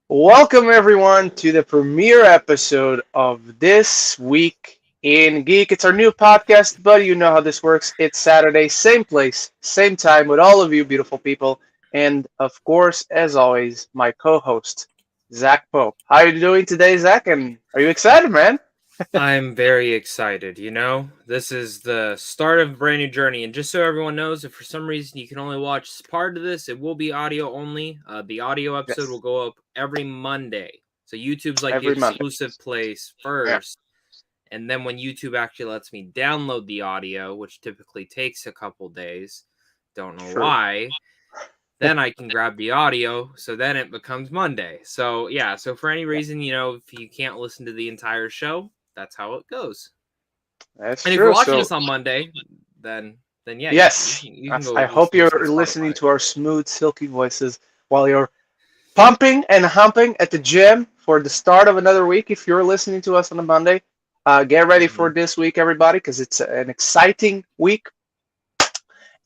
Welcome everyone to the premiere episode of This Week in Geek. It's our new podcast, but you know how this works. It's Saturday, same place, same time with all of you beautiful people. And of course, as always, my co-host, Zach Pope. How are you doing today, Zach? And are you excited, man? I'm very excited, This is the start of a brand new journey. And just so everyone knows, if for some reason you can only watch part of this, it will be audio only. The audio episode will Yes, go up every Monday. So YouTube's like the every Monday. exclusive place Yeah, first. And then when YouTube actually lets me download the audio, which typically takes a couple days, don't know true. why, then I can grab the audio. So then it becomes Monday. So yeah, so for any reason, if you can't listen to the entire show, that's how it goes. That's And if you're true. watching So this on Monday, then yeah, you yes, can you can yes, go I hope listen to you're listening Spotify. to our smooth, silky voices while you're pumping and humping at the gym for the start of another week. If you're listening to us on a Monday, get ready for Hmm. this week, everybody, because it's an exciting week.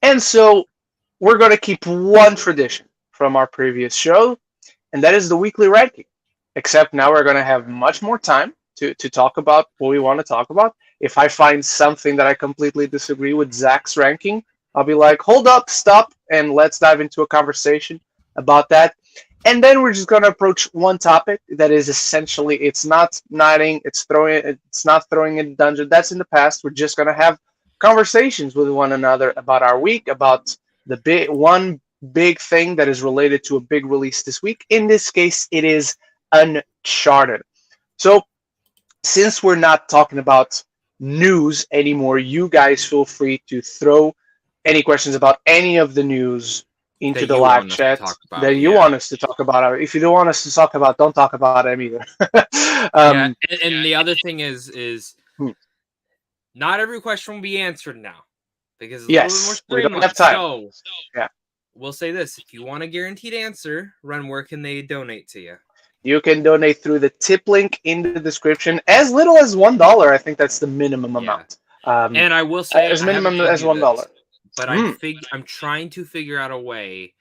And so we're going to keep one tradition from our previous show, and that is the weekly ranking. Except now we're going to have much more time to talk about what we want to talk about. If I find something that I completely disagree with Zach's ranking, I'll be like, hold up, stop, and let's dive into a conversation about that. And then we're just going to approach one topic that is essentially it's not knighting, it's not throwing in the dungeon. That's in the past. We're just going to have conversations with one another about our week, about the big thing that is related to a big release this week. In this case, it is Uncharted. So, since we're not talking about news anymore, you guys feel free to throw any questions about any of the news into That the you live want us to chat talk that about, you yeah, want us to talk about. If you don't want us to talk about, don't talk about them either. yeah. um, And the other thing is hmm, not every question will be answered now because it's a little bit more yes, we don't have streamlined. time. So Yeah. we'll say this: if you want a guaranteed answer, Ren, where can they donate to you? You can donate through the tip link in the description, as little as $1. I think that's the minimum Yeah, amount. Um, and I will say as I haven't minimum told as you $1. this, but Mm. I'm trying to figure out a way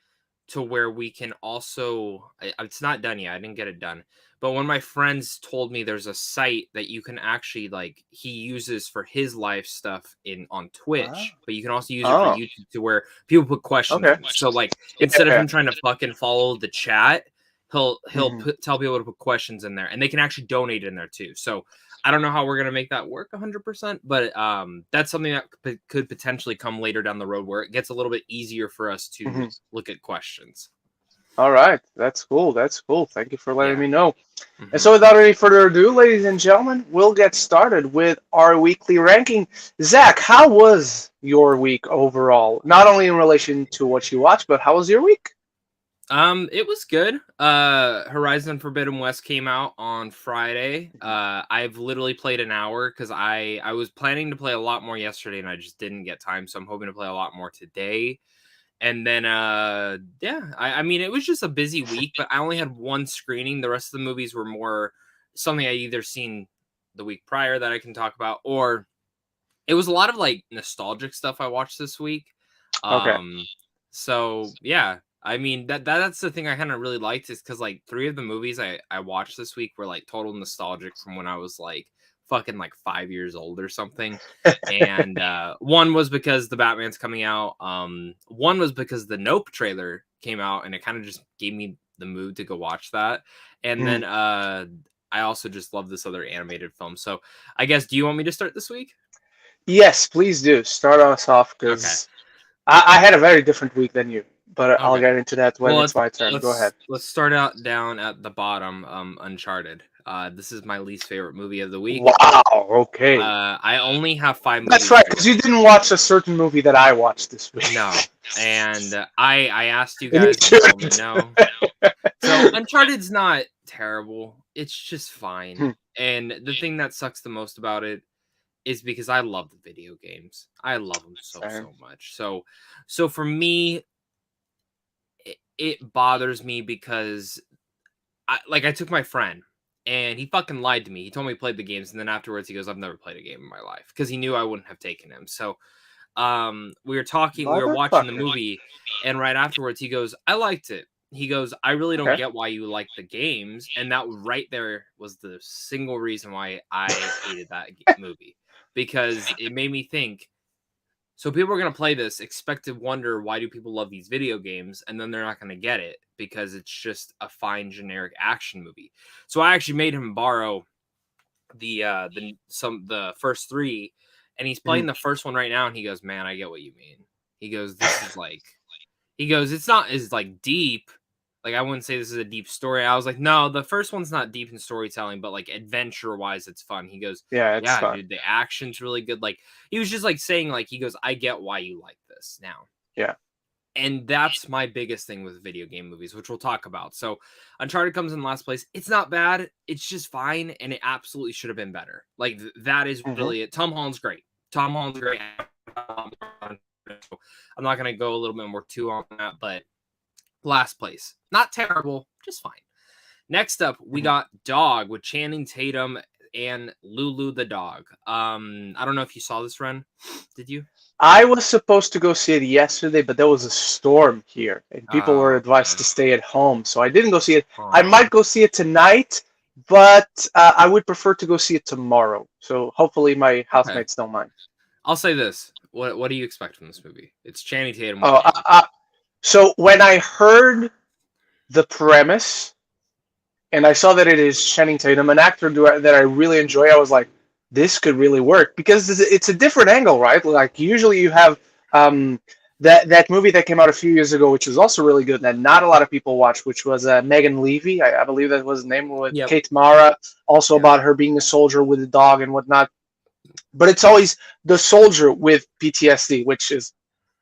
to where we can also it's not done yet. I didn't get it done. But when my friends told me there's a site that you can actually like he uses for his live stuff in on Ah. Twitch, but you can also use it for Oh, YouTube to where people put questions okay. in. So like Yeah, instead of yeah. him trying to fucking follow the chat, he'll Mhm. tell people to put questions in there and they can actually donate in there too. So I don't know how we're gonna make that work 100%, but that's something that could potentially come later down the road where it gets a little bit easier for us to Mhm. look at questions. All right, that's cool. That's cool. Thank you for letting Yeah. me know. And Hmm. so, without any further ado, ladies and gentlemen, we'll get started with our weekly ranking. Zach, how was your week overall? Not only in relation to what you watched, but how was your week? It was good. Horizon Forbidden West came out on Friday. I've literally played an hour because I was planning to play a lot more yesterday and I just didn't get time, so I'm hoping to play a lot more today. And then yeah, I mean it was just a busy week, but I only had one screening. The rest of the movies were more something I either seen the week prior that I can talk about, or it was a lot of like nostalgic stuff I watched this week. Okay. Um, so yeah, I mean that's the thing I kind of really liked is because like three of the movies I watched this week were like total nostalgic from when I was like fucking like 5 years old or something. And one was because the Batman's coming out. One was because the Nope trailer came out and it kind of just gave me the mood to go watch that. And Mhm. then I also just love this other animated film. So I guess do you want me to start this week? Yes, please do. Start us off Okay. because I had a very different week than you, but I'll Okay. get into that when Well, it's my turn. Go ahead. let's start out down at the bottom. Uncharted. This is my least favorite movie of the week. Wow. Okay. I only have five That's movies right, to because go. you didn't watch a certain movie that I watched this week. No, and I asked you And you guys, and you told me shouldn't. no. So Uncharted's not terrible. It's just fine. Hmm. And the thing that sucks the most about it is because I love the video games. I love them Same. so much. So for me, it bothers me because I took my friend and he fucking lied to me. He told me he played the games and then afterwards he goes, "I've never played a game in my life," because he knew I wouldn't have taken him. So we were watching the Motherfucker. movie and right afterwards he goes, "I liked it." He goes, I really don't Okay. get why you like the games. And that right there was the single reason why I hated that movie, because it made me think, so people are going to play this, expect to wonder, why do people love these video games? And then they're not going to get it because it's just a fine generic action movie. So I actually made him borrow the first three, and he's playing Mhm. the first one right now, and he goes, man, I get what you mean. He goes, this is like, he goes, it's not as like deep. Like, I wouldn't say this is a deep story. I was like, no, the first one's not deep in storytelling, but like adventure wise, it's fun. He goes, Yeah, it's yeah, fun. dude, the action's really good. Like, he was just like saying, like, he goes, I get why you like this now. Yeah. And that's my biggest thing with video game movies, which we'll talk about. So Uncharted comes in last place. It's not bad. It's just fine. And it absolutely should have been better. Like, that is Mhm. really it. Tom Holland's great. Tom Holland's great. I'm not going to go a little bit more too on that, but last place. Not terrible, just fine. Next up, we Mhm. got Dog with Channing Tatum and Lulu the dog. I don't know if you saw this, Ren. Did you? I was supposed to go see it yesterday, but there was a storm here, and people were Oh, advised okay. to stay at home, so I didn't go see it. I Oh, might go see it tonight, but I would prefer to go see it tomorrow. So hopefully my okay. housemates don't mind. I'll say this. What do you expect from this movie? It's Channing Tatum with Oh, dog. so when I heard the premise and I saw that it is Channing Tatum, an actor that I really enjoy, I was like, this could really work because it's a different angle, right? Like usually you have um, that movie that came out a few years ago, which was also really good that not a lot of people watched, which was Megan Levy, I believe that was the name, with Yep. Kate Mara, also Yeah. about her being a soldier with a dog and whatnot. But it's always the soldier with PTSD, which is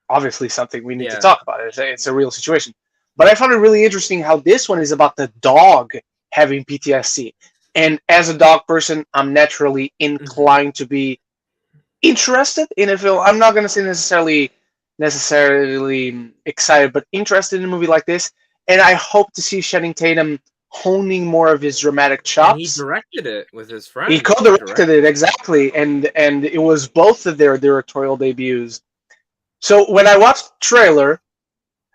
obviously something we need to Yeah. talk about. It's a real situation. But I found it really interesting how this one is about the dog having PTSD. And as a dog person, I'm naturally Hmm. inclined to be interested in a film. I'm not going to say necessarily excited, but interested in a movie like this. And I hope to see Channing Tatum honing more of his dramatic And he chops. directed it with his He friend. He co-directed directed it it. exactly, and it was both of their directorial debuts. So when I watched the trailer,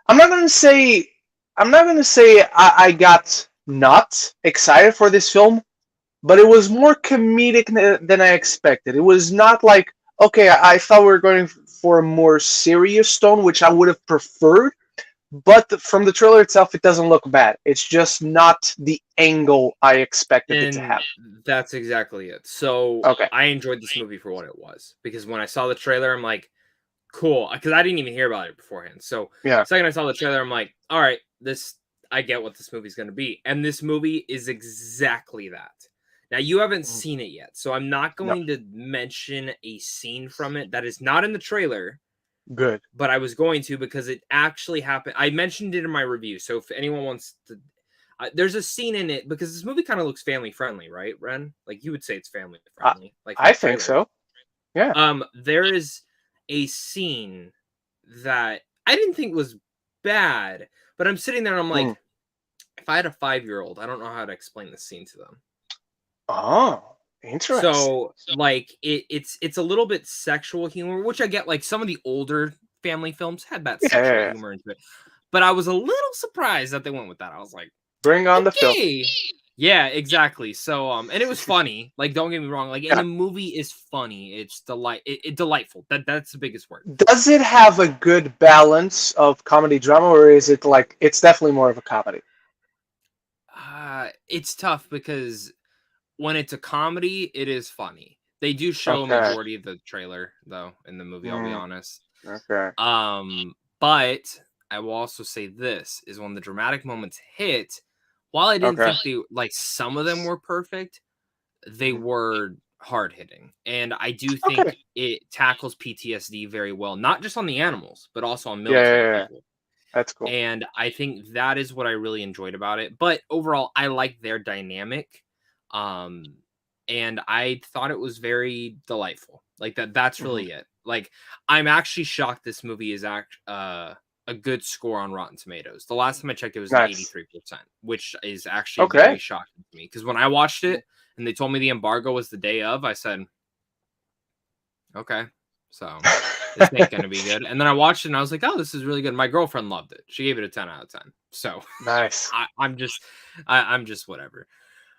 I'm not gonna say I got not excited for this film, but it was more comedic than I expected. It was not like, okay, I thought we were going for a more serious tone, which I would have preferred. But from the trailer itself, it doesn't look bad. It's just not the angle I expected it to And have. that's exactly it. So Okay. I enjoyed this movie for what it was, because when I saw the trailer, I'm like, cool, because I didn't even hear about it beforehand. So Yeah. second I saw the trailer, I'm like, all right, this, I get what this movie's going to be, and this movie is exactly that. Now you haven't Mhm. seen it yet, so I'm not No. going to mention a scene from it that is not in the trailer, Good. but I was going to, because it actually happened. I mentioned it in my review, so if anyone wants to, there's a scene in it, because this movie kind of looks family friendly, right, Ren? Like, you would say it's family I, friendly, like from I the think trailer. so. Yeah. There is a scene that I didn't think was bad, but I'm sitting there and I'm Mm. like, if I had a 5-year-old, I don't know how to explain this scene to them. Oh, interesting. So like it's a little bit sexual humor, which I get. Like, some of the older family films had that Yeah, yeah, sexual yeah. humor into it, but I was a little surprised that they went with that. I was like, Bring on the filth. okay. Yeah, exactly. So and it was funny. Like, don't get me wrong. Like, and Yeah. the movie is funny. It's delightful. That's the biggest word. Does it have a good balance of comedy drama, or is it like it's definitely more of a comedy? It's tough, because when it's a comedy, it is funny. They do show a Okay. majority of the trailer though in the movie, I'll be Mm, honest. okay. But I will also say this is, when the dramatic moments hit, while I didn't Okay. think they, like, some of them were perfect, they Mhm. were hard hitting. And I do Okay. think it tackles PTSD very well, not just on the animals, but also on Yeah, yeah, military yeah. people. That's cool. And I think that is what I really enjoyed about it. But overall, I like their dynamic. Um, and I thought it was very delightful. Like, that's Hmm. really it. Like, I'm actually shocked this movie is a good score on Rotten Tomatoes. The last time I checked, it was an Nice. 83%, which is actually very Okay. shocking to me. Because when I watched it and they told me the embargo was the day of, I said, okay, so this ain't gonna be good. And then I watched it and I was like, oh, this is really good. My girlfriend loved it. She gave it a 10 out of 10. So Nice. I'm just whatever.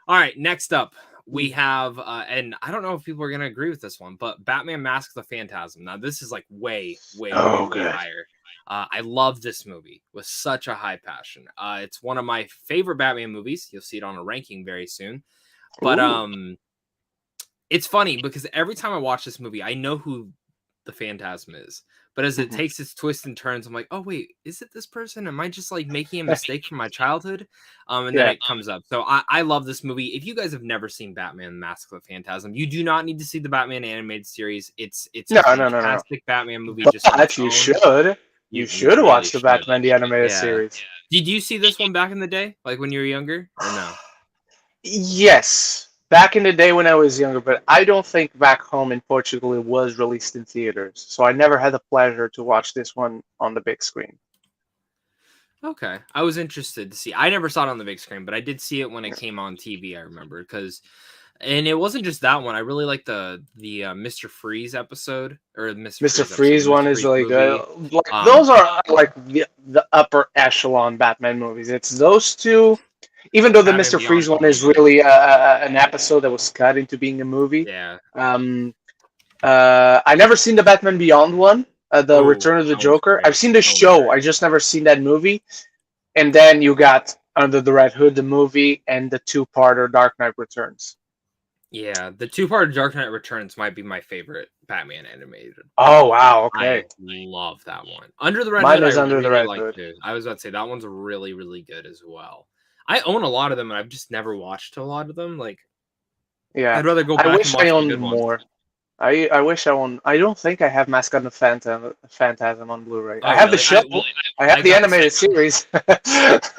All right, next up we have, and I don't know if people are gonna agree with this one, but Batman: Mask of the Phantasm. Now this is like way Oh, good. higher. I love this movie with such a high passion. It's one of my favorite Batman movies. You'll see it on a ranking very soon. But Ooh. it's funny because every time I watch this movie, I know who the Phantasm is. But as it Mhm. takes its twists and turns, I'm like, oh wait, is it this person? Am I just like making a mistake from my childhood? And then Yeah. it comes up. So I love this movie. If you guys have never seen Batman: Mask of the Phantasm, you do not need to see the Batman animated series. It's a No, no, no, no. fantastic Batman movie just on its But you own. should. You You should really watch the should. Batman the animated Yeah. series. Did you see this one back in the day, like when you were younger, or no? Yes, back in the day when I was younger, but I don't think Back Home in Portugal it was released in theaters, so I never had the pleasure to watch this one on the big screen. Okay. I was interested to see. I never saw it on the big screen, but I did see it when it came on TV, I remember, because and it wasn't just that one. I really like the Mr. Freeze episode or Mr. Episode, Freeze the one Mr. is Freeze really movie. good. Like those are like the upper echelon Batman movies. It's those two. Even though the Batman Mr. Freeze Beyond's one really is good. really an episode that was cut into being a movie. Yeah. I never seen the Batman Beyond one, the Oh, Return of the that one's Joker. great. I've seen the That one's show. great. I just never seen that movie. And then you got Under the Red Hood, the movie, and the two-parter Dark Knight Returns. Yeah, the two-part Dark Knight Returns might be my favorite Batman animated. Oh wow, I okay. love that one. Under the Red Mine Hood, I is Under the really Red liked Hood. it. I was about to say that one's really, really good as well. I own a lot of them, and I've just never watched a lot of them. Like, Yeah, I'd rather go I back and wish I watch the owned good ones. more. I wish I owned. I don't think I have Mask of the Phantasm on Blu-ray. I Oh, have the really? show. I have I the got the animated series.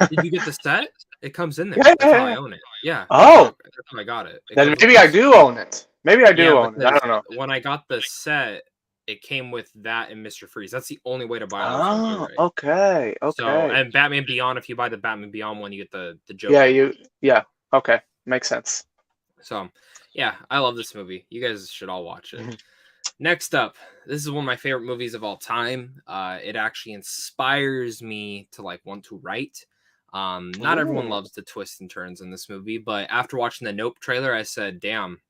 Did you get the set? It comes in there. Yeah, That's yeah, how I yeah. own it. Yeah, Oh, that's how I got it. It then comes with maybe I this. do own it. Maybe I Yeah, do own it. I because don't know. when I got the set, it came with that and Mr. Freeze. That's the only way to buy those on Oh, Blu-ray. okay, So, okay. and Batman Beyond, if you buy the Batman Beyond one, you get the Yeah, Joker one. yeah, okay, makes sense. So, yeah, I love this movie. You guys should all watch it. Mhm. Next up, this is one of my favorite movies of all time. It actually inspires me to like want to write. Not everyone Ooh. loves the twists and turns in this movie, but after watching the Nope trailer, I said, "Damn,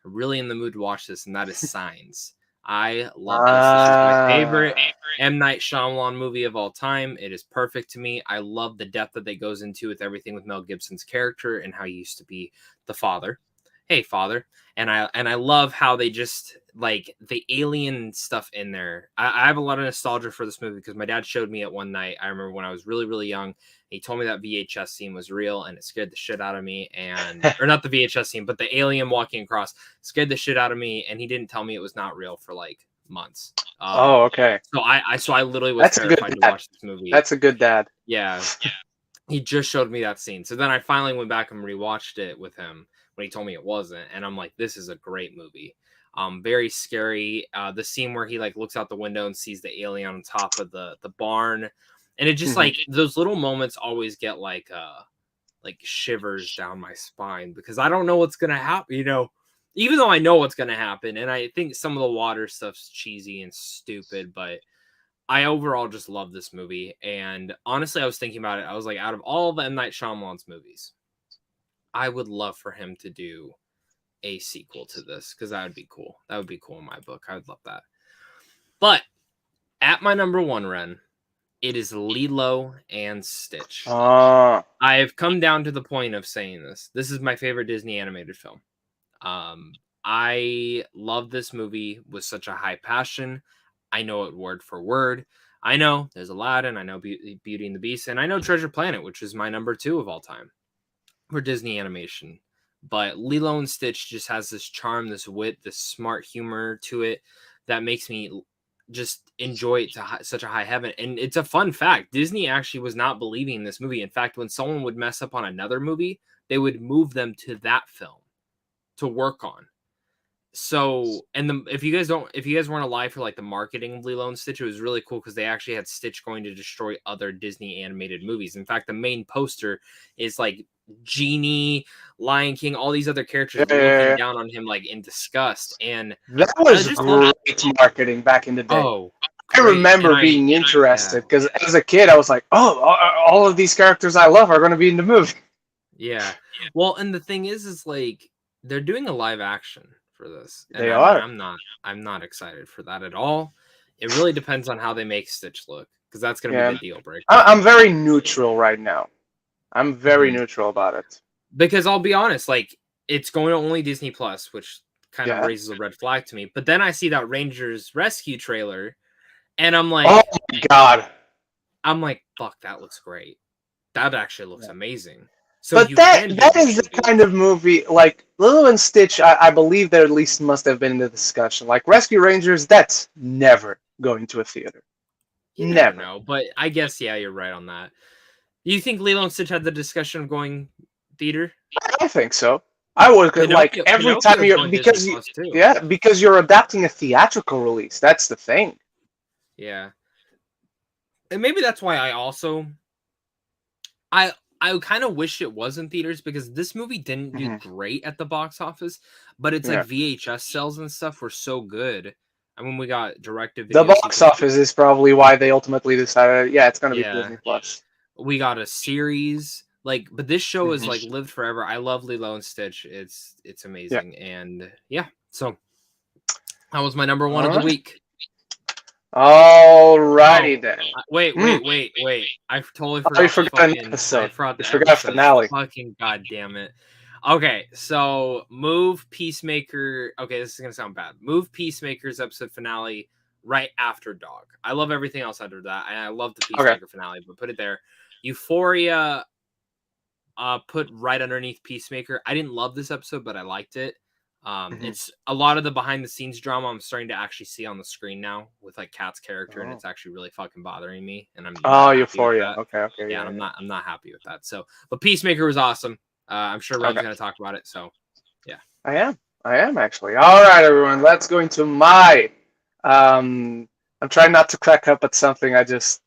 I'm really in the mood to watch this," and that is Signs. I love this. This is my favorite Ah, M. Night Shyamalan movie of all time. It is perfect to me. I love the depth that they goes into with everything with Mel Gibson's character and how he used to be the father. Hey, father. And I love how they just like the alien stuff in there. I have a lot of nostalgia for this movie because my dad showed me it one night. I remember when I was really, really young. He told me that VHS scene was real and it scared the shit out of me. And or not the VHS scene, but the alien walking across scared the shit out of me. And he didn't tell me it was not real for like months. oh, okay. So I literally was That's a good terrified to dad. watch this movie. That's a good dad. Yeah. He just showed me that scene. So then I finally went back and rewatched it with him when he told me it wasn't. And I'm like, this is a great movie. Very scary. The scene where he like looks out the window and sees the alien on top of the barn. And it just Mhm. like those little moments always get like shivers down my spine because I don't know what's gonna happen, even though I know what's gonna happen. And I think some of the water stuff's cheesy and stupid, but I overall just love this movie. And honestly, I was thinking about it. I was like, out of all the M. Night Shyamalan's movies, I would love for him to do a sequel to this because that would be cool. That would be cool in my book. I would love that. But at my number one, Ren, it is Lilo and Stitch. Ah, I've come down to the point of saying this. This is my favorite Disney animated film. I love this movie with such a high passion. I know it word for word. I know there's Aladdin. I know Beauty and the Beast. And I know Treasure Planet, which is my number 2 of all time for Disney animation. But Lilo and Stitch just has this charm, this wit, this smart humor to it that makes me just enjoy it to such a high heaven. And it's a fun fact. Disney actually was not believing in this movie. In fact, when someone would mess up on another movie, they would move them to that film to work on. So, and if you guys weren't alive for like the marketing of Lilo and Stitch, it was really cool because they actually had Stitch going to destroy other Disney animated movies. In fact, the main poster is like Genie, Lion King, all these other characters looking down on him like in disgust. And that I was just love great marketing back in the day. oh I great. remember being interested because as a kid, I was like, "Oh, all of these characters I love are going to be in the movie." Yeah. Well, and the thing is like they're doing a live action for this, and They I mean, are. I'm not excited for that at all. It really depends on how they make Stitch look, because that's going to be Yeah, the deal breaker. I'm very neutral right now. I'm very Mhm. neutral about it. Because I'll be honest, like it's going to only Disney Plus, which kind of Yeah. raises a red flag to me. But then I see that Rangers Rescue trailer, and Oh my god. I'm like, fuck, that looks great. That actually looks Yeah. amazing. So But you that can do that this is the movie. kind of movie like Lilo and Stitch. I believe there at least must have been in the discussion. Like Rescue Rangers, that's never going to a theater. You never Never. know, but I guess yeah, you're right on that. You think Lilo and Stitch had the discussion of going theater? I think so. I would like every time Pinocchio's you're going Disney because you Plus too. yeah because you're adapting a theatrical release. That's the thing. Yeah, and maybe that's why I I kind of wish it was in theaters, because this movie didn't do Mhm. great at the box office, but it's like Yeah. VHS sales and stuff were so good. I mean, we got direct to The video box office is probably why they ultimately decided, yeah, it's going to be Yeah, Disney Plus. we got a series like, but this show is like Mhm. lived forever. I love Lilo and Stitch. It's Yeah. amazing, and yeah, so that was my number one All of the right. week. Oh, Alrighty then. wait, Mm. I totally Oh, you forgot the forgot an fucking. I episode. forgot You the forgot episode. finale. Fucking goddamn it. Okay, so move Peacemaker. Okay, this is gonna sound bad. Move Peacemaker's episode finale right after Dog. I love everything else under that, and I love the Okay. Peacemaker finale, but put it there. Euphoria, put right underneath Peacemaker. I didn't love this episode, but I liked it. Mhm. It's a lot of the behind the scenes drama I'm starting to actually see on the screen now with like Kat's character, and Oh. it's actually really fucking bothering me, and I'm Oh, not happy with Euphoria. that. Okay. Okay. Yeah, Yeah. and Yeah. I'm not happy with that. So, but Peacemaker was awesome. I'm sure Ren's Okay. gonna talk about it. So, yeah. I am. I am actually. All right, everyone. Let's go into my. I'm trying not to crack up at something I just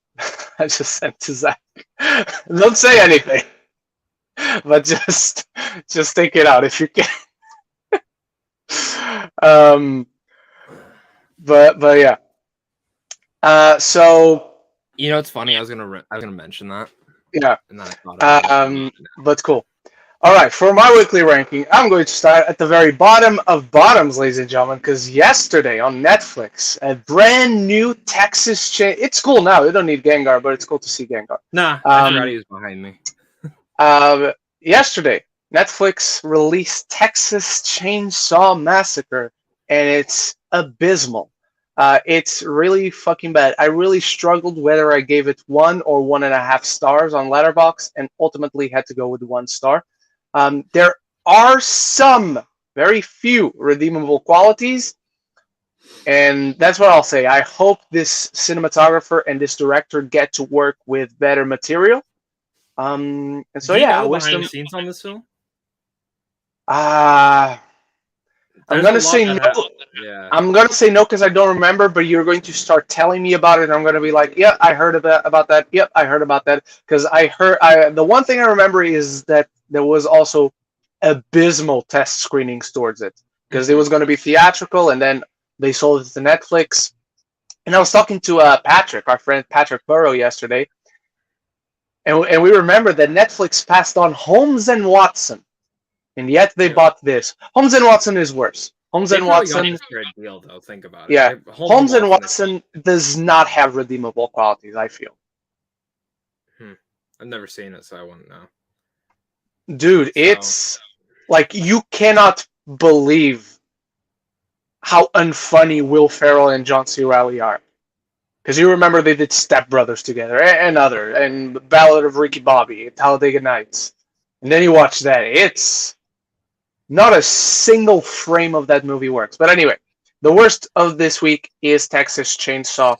I just sent to Zach. Don't say anything, but just take it out if you can. um, but yeah. So You know, it's funny. I was gonna mention that, yeah. and then I thought about it. But cool. All right, for my weekly ranking, I'm going to start at the very bottom of bottoms, ladies and gentlemen, because yesterday on Netflix, a brand new Texas chain. It's cool now. They don't need Gengar, but it's cool to see Gengar. Nah, I forgot he was behind me. Yesterday, Netflix released Texas Chainsaw Massacre, and it's abysmal. It's really fucking bad. I really struggled whether I gave it 1 or 1.5 stars on Letterboxd, and ultimately had to go with 1 star. There are some, very few, redeemable qualities, and that's what I'll say. I hope this cinematographer and this director get to work with better material. And so Do you yeah, I know the wish behind them. the scenes on this film? I'm There's a gonna lot say that no. yeah. I'm gonna say no because I don't remember. But you're going to start telling me about it, and I'm gonna be like, "Yeah, I heard about that. Yep, I heard about that." Because I heard. The one thing I remember is that there was also abysmal test screenings towards it because it was going to be theatrical, and then they sold it to Netflix. And I was talking to Patrick, our friend Patrick Burrow, yesterday, and we remember that Netflix passed on Holmes and Watson, and yet they Yeah. bought this. Holmes and Watson is worse. Holmes They and probably got Watson, this for a deal, though. Think about it. yeah, Holmes and Watson Watson does not have redeemable qualities. I feel, I've never seen it, so I wouldn't know. dude, So, it's like you cannot believe how unfunny Will Ferrell and John C. Reilly are. Because you remember they did Step Brothers together and Ballad of Ricky Bobby, Talladega Nights. And then you watch that. It's not a single frame of that movie works. But anyway, the worst of this week is Texas Chainsaw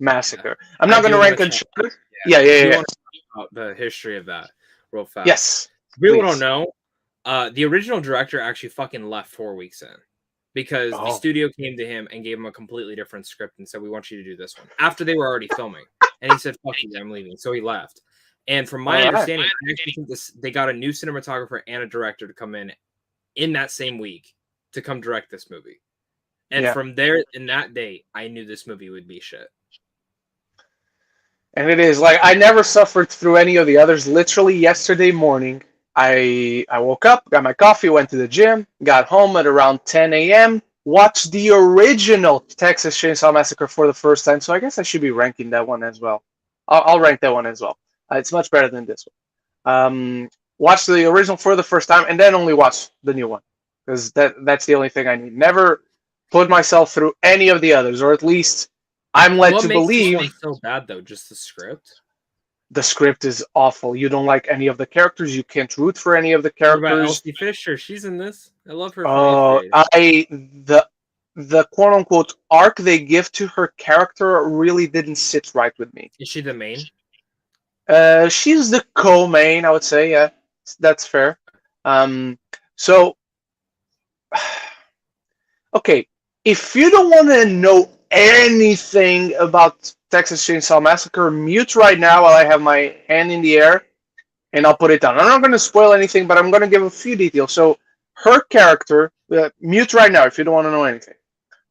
Massacre. yeah. I'm not going to rank Uncharted. Yeah. I want to talk about the history of that real fast. Yes. People don't know. The original director actually fucking left 4 weeks in because the studio came to him and gave him a completely different script and said, "We want you to do this one." After they were already filming, and he said, "Fuck you, I'm leaving." So he left. And from my understanding, I actually think they got a new cinematographer and a director to come in that same week to come direct this movie. And from there, in that day, I knew this movie would be shit. And it is like I never suffered through any of the others. Literally yesterday morning, I woke up, got my coffee, went to the gym, got home at around 10 a.m. Watched the original Texas Chainsaw Massacre for the first time. So I guess I should be ranking that one as well. I'll rank that one as well. It's much better than this one. Watched the original for the first time, and then only watched the new one because that's the only thing I need. Never put myself through any of the others, or at least I'm led What to makes this believe one so bad though? Just the script? the script is awful. You don't like any of the characters. You can't root for any of the What about characters. Elsie Fisher? She's in this. I love her from 8th Oh, grade. the quote unquote arc they give to her character really didn't sit right with me. Is she the main? She's the co-main, I would say. Yeah, that's fair. So okay, if you don't want to know anything about Texas Chainsaw Massacre, mute right now while I have my hand in the air, and I'll put it down. I'm not going to spoil anything, but I'm going to give a few details. So her character, mute right now if you don't want to know anything.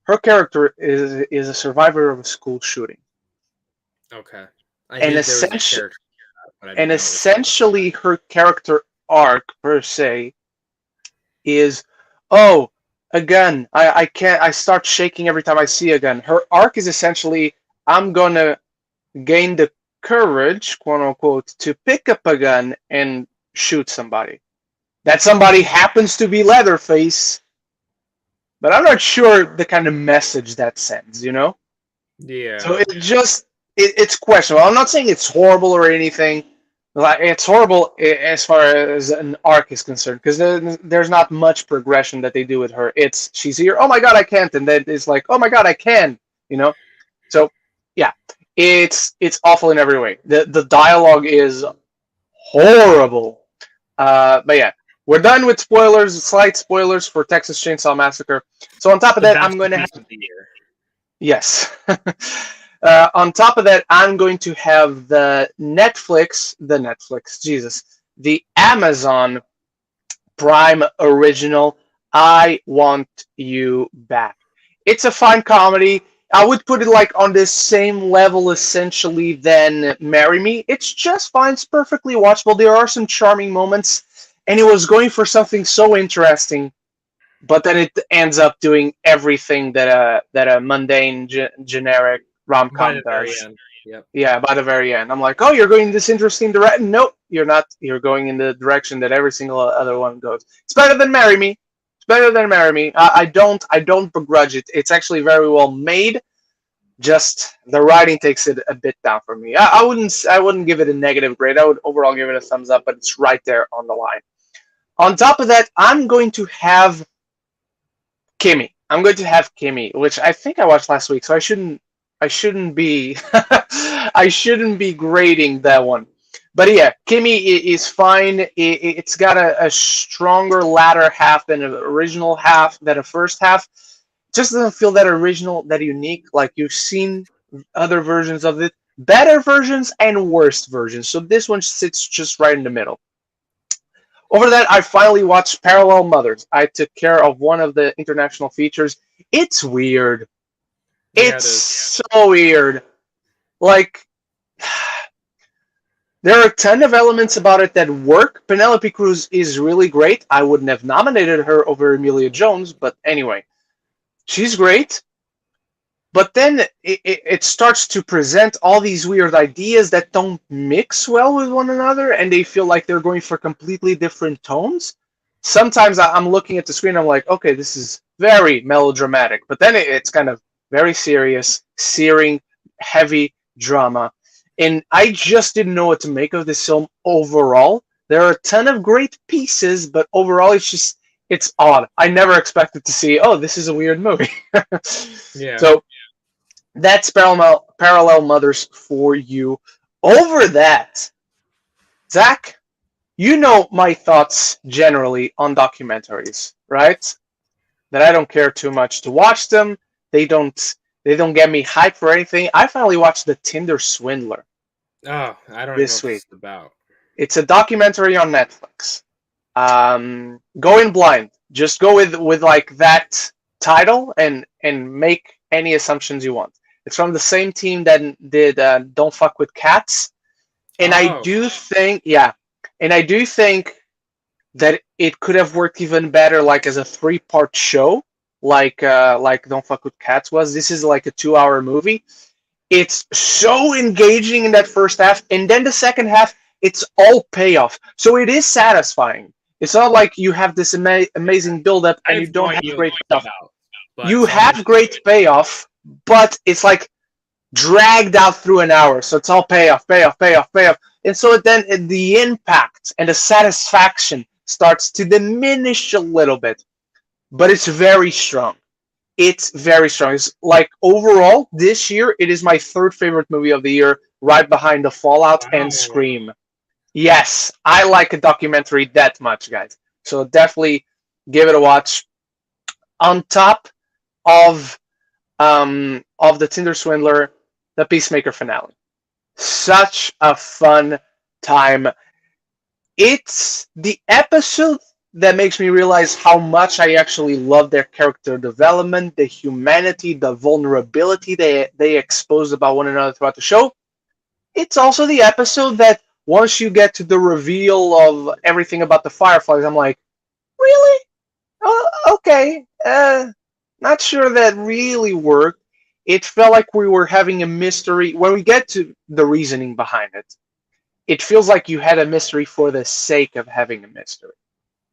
Her character is a survivor of a school shooting. Okay. And essentially her character arc per se is, oh, a gun. I can't. I start shaking every time I see a gun. Her arc is essentially, I'm gonna gain the courage, quote unquote, to pick up a gun and shoot somebody. That somebody happens to be Leatherface, but I'm not sure the kind of message that sends. Yeah. So it's questionable. I'm not saying it's horrible or anything. Like it's horrible as far as an arc is concerned, because there's not much progression that they do with her. It's she's here, oh my god, I can't, and then it's like, oh my god, I can. So yeah, it's awful in every way. The dialogue is horrible. But yeah, we're done with spoilers, slight spoilers for Texas Chainsaw Massacre. So on top of that, I'm going to have yes. On top of that, I'm going to have the Amazon Prime original, I Want You Back. It's a fine comedy. I would put it like on this same level essentially than Marry Me. It's just fine. It's perfectly watchable. There are some charming moments, and it was going for something so interesting, but then it ends up doing everything that a mundane, generic rom-com does. Yep. Yeah, by the very end. I'm like, oh, you're going this interesting direction. Nope, you're not. You're going in the direction that every single other one goes. It's better than Marry Me. It's better than Marry Me. I don't begrudge it. It's actually very well made. Just the writing takes it a bit down for me. I wouldn't give it a negative grade. I would overall give it a thumbs up, but it's right there on the line. On top of that, I'm going to have Kimmy. Which I think I watched last week, so I shouldn't be I shouldn't be grading that one. But yeah, Kimmy is fine. It's got a stronger latter half than the original half, than the first half. Just doesn't feel that original, that unique. Like you've seen other versions of it, better versions and worst versions. So this one sits just right in the middle. Over that, I finally watched Parallel Mothers. I took care of one of the international features. It's weird. It's so weird. Like, there are a ton of elements about it that work. Penelope Cruz is really great. I wouldn't have nominated her over Emilia Jones, but anyway, she's great. But then it starts to present all these weird ideas that don't mix well with one another, and they feel like they're going for completely different tones. Sometimes I'm looking at the screen, I'm like, okay, this is very melodramatic. But then it's kind of very serious, searing, heavy drama. And I just didn't know what to make of this film overall. There are a ton of great pieces, but overall it's odd. I never expected to see, oh, this is a weird movie. Yeah. So that's Parallel Mothers for you. Over that, Zach, you know my thoughts generally on documentaries, right? That I don't care too much to watch them. They don't get me hyped for anything. I finally watched The Tinder Swindler. Oh, I don't this know what week. it's about. It's a documentary on Netflix. Go in blind. Just go with like that title and make any assumptions you want. It's from the same team that did Don't Fuck with Cats. And I Oh, do think, yeah, and I do think that it could have worked even better, like as a three-part show, like Don't Fuck with Cats was. This is like a 2-hour movie. It's so engaging in that first half, and then the second half, it's all payoff. So it is satisfying. It's not like you have this amazing build-up I and you have no don't have idea what great you're payoff. talking about. But You so I'm have great payoff, but it's like dragged out through an hour. So it's all payoff, payoff, payoff, payoff. And so then the impact and the satisfaction starts to diminish a little bit, but it's very strong. It's very strong. It's like overall this year, it is my third favorite movie of the year, right behind The Fallout and wow. Scream. Yes, I like a documentary that much, guys. So definitely give it a watch. On top of the Tinder Swindler, the Peacemaker finale. Such a fun time. It's the episode that makes me realize how much I actually love their character development, the humanity, the vulnerability they expose about one another throughout the show. It's also the episode that once you get to the reveal of everything about the Fireflies, I'm like, really? Oh, okay. Not sure that really worked. It felt like we were having a mystery. When we get to the reasoning behind it, it feels like you had a mystery for the sake of having a mystery.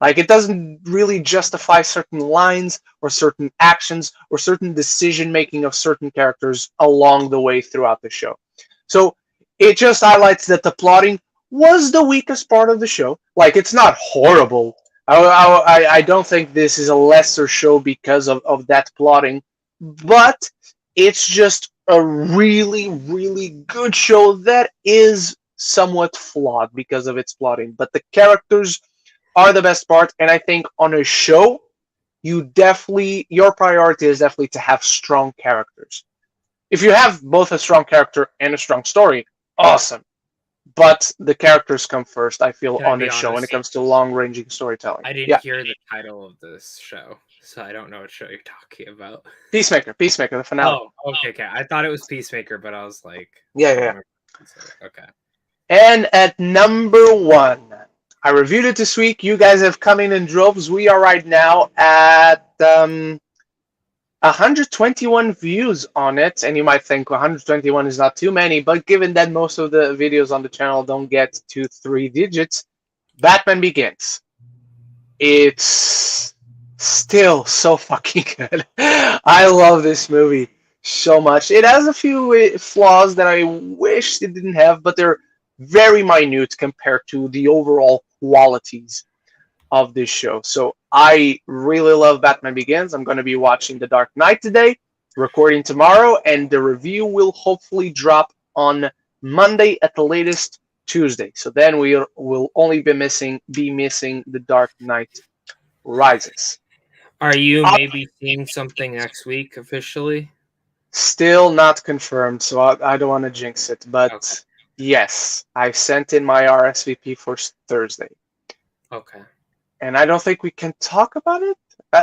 Like it doesn't really justify certain lines or certain actions or certain decision making of certain characters along the way throughout the show. So it just highlights that the plotting was the weakest part of the show. Like it's not horrible. I don't think this is a lesser show because of that plotting, but it's just a really, really good show that is somewhat flawed because of its plotting. But the characters are the best part, and I think on a show, your priority is definitely to have strong characters. If you have both a strong character and a strong story, awesome. But the characters come first, I feel, Can I on be a show when it honest? comes to long-ranging storytelling. I didn't Yeah, hear the title of this show, so I don't know what show you're talking about. Peacemaker, the finale. Oh, okay. I thought it was Peacemaker, but I was like, Yeah, I yeah, don't yeah. remember. Okay. And at number one, I reviewed it this week. You guys have come in droves. We are right now at 121 views on it, and you might think 121 is not too many, but given that most of the videos on the channel don't get to 3 digits, Batman Begins. It's still so fucking good. I love this movie so much. It has a few flaws that I wish it didn't have, but they're very minute compared to the overall qualities of this show. So I really love Batman Begins. I'm going to be watching The Dark Knight today, recording tomorrow, and the review will hopefully drop on Monday at the latest Tuesday. So then we will only be missing The Dark Knight Rises. Are you maybe seeing something next week officially? Still not confirmed, so I don't want to jinx it. But Okay. yes, I sent in my RSVP for Thursday. Okay. And I don't think we can talk about it.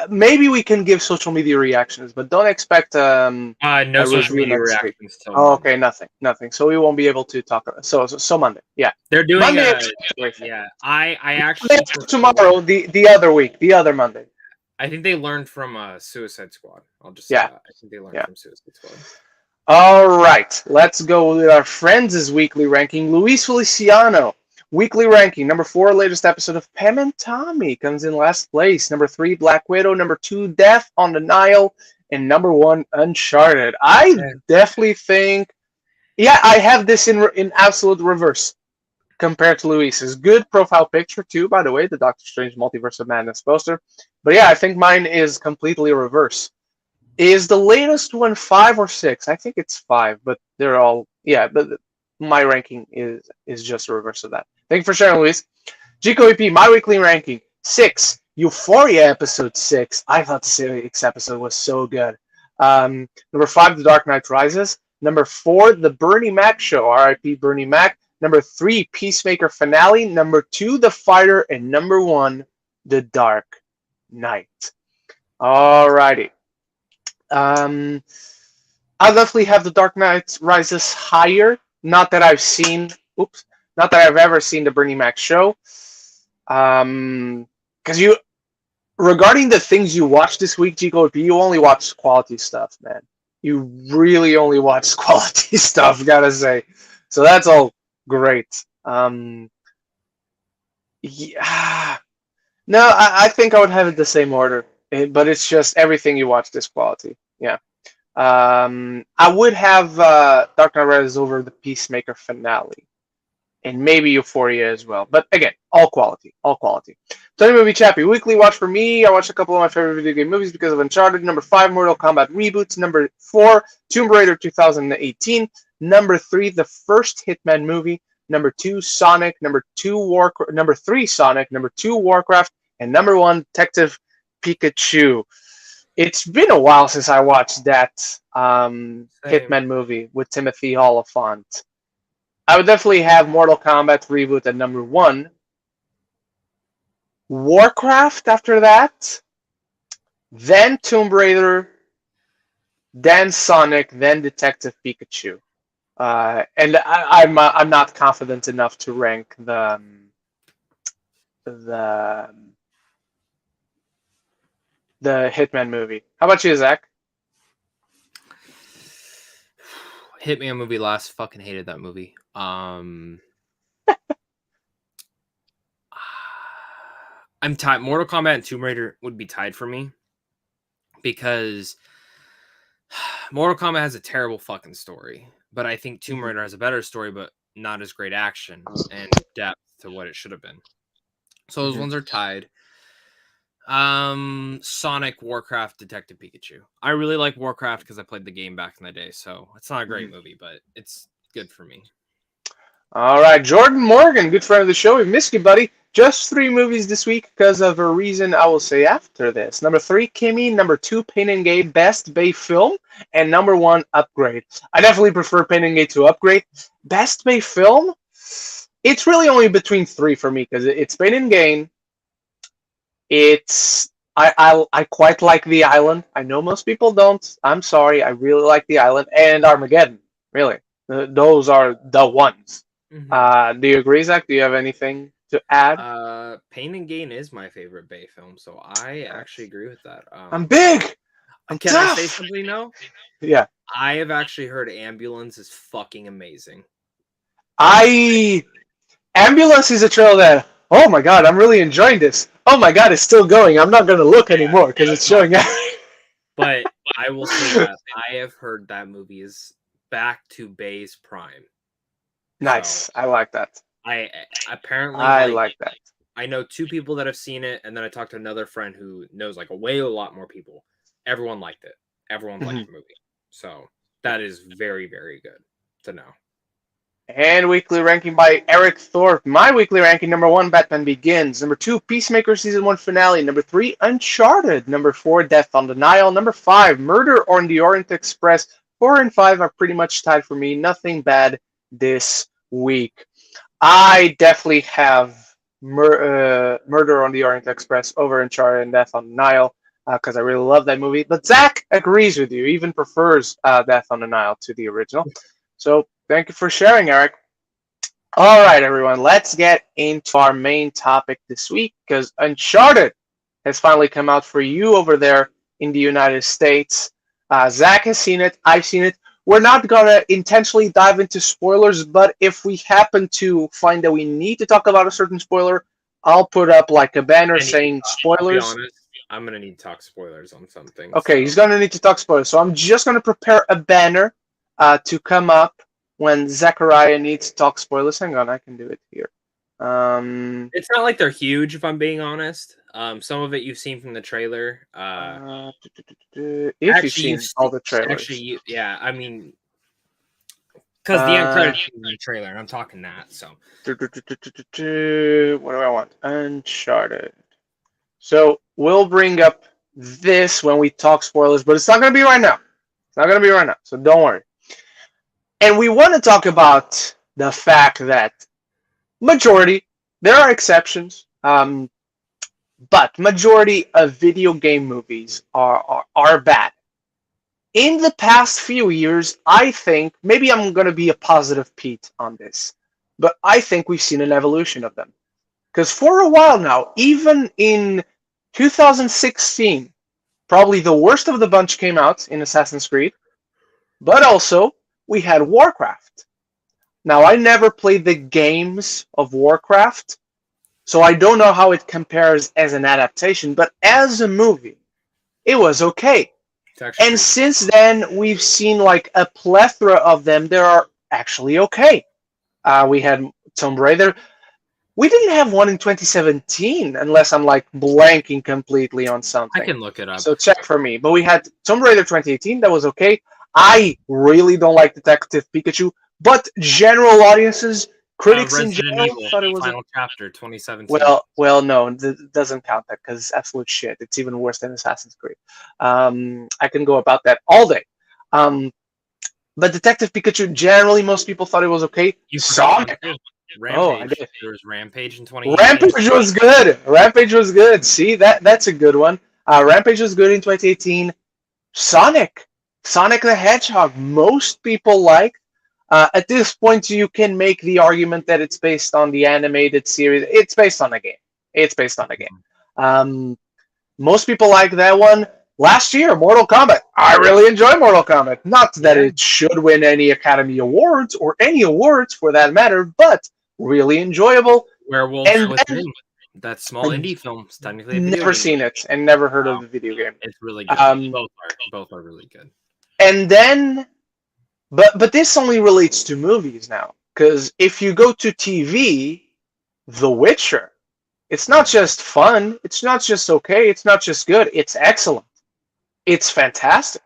Maybe we can give social media reactions, but don't expect No a social review media next week. reactions till Oh, Monday. okay, nothing. So we won't be able to talk about it. So Monday, yeah. They're doing Monday, yeah. I actually tomorrow, the other week, the other Monday. I think they learned from Suicide Squad. I'll just say Yeah. that. I think they learned from Suicide Squad. All right, let's go with our friends' weekly ranking. Luis Feliciano, weekly ranking. Number 4, latest episode of Pam and Tommy comes in last place. Number 3, Black Widow. Number 2, Death on the Nile. And number 1, Uncharted. I definitely think, yeah, I have this in absolute reverse compared to Luis's. Good profile picture, too, by the way, the Doctor Strange Multiverse of Madness poster. But yeah, I think mine is completely reverse. Is the latest one 5 or 6? I think it's 5, but they're all, yeah, but my ranking is just the reverse of that. Thank you for sharing, Luis. Gico EP, my weekly ranking 6. Euphoria episode 6. I thought the 6th episode was so good. Number 5, The Dark Knight Rises. Number 4, The Bernie Mac Show. R.I.P. Bernie Mac. Number 3, Peacemaker finale. Number 2, The Fighter. And number 1, The Dark Knight. Alrighty. I I'll definitely have The Dark Knight Rises higher. Not that I've seen, oops, not that I've ever seen the Bernie Mac show. Because you, regarding the things you watched this week, Chico, you only watch quality stuff, man. You really only watch quality stuff, gotta say. So that's all great. Yeah. No, I think I would have it the same order, but it's just everything you watch this quality. Yeah. I would have Dark Knight Rises over the Peacemaker finale, and maybe Euphoria as well. But again, all quality, all quality. Tony Movie Chappie, weekly watch for me. I watched a couple of my favorite video game movies because of Uncharted. Number 5, Mortal Kombat reboots. Number 4, Tomb Raider 2018. Number 3, the first Hitman movie. Number 2, Sonic. Number 3, Sonic. Number 2, Warcraft. And number 1, Detective Pikachu. It's been a while since I watched that Hitman movie with Timothy Olyphant. I would definitely have Mortal Kombat reboot at number 1. Warcraft after that. Then Tomb Raider. Then Sonic. Then Detective Pikachu. And I'm not confident enough to rank the Hitman movie. How about you, Zach? Hitman movie last. Fucking hated that movie. I'm tied. Mortal Kombat and Tomb Raider would be tied for me because Mortal Kombat has a terrible fucking story, but I think Tomb Raider has a better story, but not as great action and depth to what it should have been. So those ones are tied. Sonic, Warcraft, Detective Pikachu. I really like Warcraft because I played the game back in the day, so it's not a great movie, but it's good for me. All right, Jordan Morgan, good friend of the show. We missed you, buddy. Just 3 movies this week because of a reason I will say after this. Number 3, Kimmy. Number 2, Pain and Gain, Best Bay Film. And number 1, Upgrade. I definitely prefer Pain and Gain to Upgrade. Best Bay Film? It's really only between 3 for me because it's Pain and Gain. I quite like The Island. I know most people don't. I'm sorry. I really like The Island. And Armageddon. Really. Those are the ones. Mm-hmm. Do you agree, Zach? Do you have anything to add? Pain and Gain is my favorite Bay film, so I actually agree with that. I'm big. I'm can tough. I say something now? Yeah. I have actually heard Ambulance is fucking amazing. Ambulance is a trail that, oh my god, I'm really enjoying this. Oh my god, it's still going. I'm not going to look anymore because it's showing out. But I will say that I have heard that movie is back to Bay's prime. Nice. So, I like that. I like that. I know 2 people that have seen it, and then I talked to another friend who knows like a lot more people. Everyone liked it. Everyone liked the movie. So that is very, very good to know. And weekly ranking by Eric Thorpe. My weekly ranking: number 1, Batman Begins. Number 2, Peacemaker Season 1 Finale. Number 3, Uncharted. Number 4, Death on the Nile. Number 5, Murder on the Orient Express. 4 and 5 are pretty much tied for me. Nothing bad this week. I definitely have Murder on the Orient Express over Uncharted and Death on the Nile because I really love that movie. But Zach agrees with you, even prefers Death on the Nile to the original. So thank you for sharing, Eric. All right, everyone, let's get into our main topic this week because Uncharted has finally come out for you over there in the United States. Zach has seen it. I've seen it. We're not going to intentionally dive into spoilers, but if we happen to find that we need to talk about a certain spoiler, I'll put up like a banner saying spoilers. I'll be honest, I'm going to need to talk spoilers on something. Okay, so he's going to need to talk spoilers. So I'm just going to prepare a banner to come up when Zachariah needs to talk spoilers. Hang on, I can do it here. It's not like they're huge, if I'm being honest. Some of it you've seen from the trailer. If you've seen all the trailers. Actually, yeah, I mean, because the end credits in the trailer, and I'm talking that, so. What do I want? Uncharted. So we'll bring up this when we talk spoilers, but it's not going to be right now. It's not going to be right now, so don't worry. And we want to talk about the fact that majority, there are exceptions, but majority of video game movies are bad. in the past few years, I think maybe I'm going to be a positive Pete on this, but I think we've seen an evolution of them. Because for a while now, even in 2016, probably the worst of the bunch came out in Assassin's Creed, but also we had Warcraft. Now, I never played the games of Warcraft, so I don't know how it compares as an adaptation, but as a movie, it was okay. And since then, we've seen like a plethora of them that are actually okay. We had Tomb Raider. We didn't have one in 2017, unless I'm like blanking completely on something. I can look it up. So check for me. But we had Tomb Raider 2018. That was okay. I really don't like Detective Pikachu, but general audiences, critics in general, Evil, thought it was Final Chapter 2017. well, no, doesn't count that because absolute shit. It's even worse than Assassin's Creed. I can go about that all day. But Detective Pikachu, generally, most people thought it was okay. Sonic. Rampage. I did. There was Rampage in 2018. Rampage was good. Rampage was good. See, that's a good one. Rampage was good in 2018. Sonic the Hedgehog, most people like. At this point, you can make the argument that it's based on the animated series. It's based on the game. Most people like that one. Last year, Mortal Kombat. I really enjoy Mortal Kombat. Not that it should win any Academy Awards or any awards for that matter, but really enjoyable. Werewolves Within. That small indie film. It's technically a video never game. seen it and never heard of the video game. It's really good. Both are really good. And then, but this only relates to movies now, because if you go to TV, The Witcher, it's not just fun. It's not just okay. It's not just good. It's excellent. It's fantastic.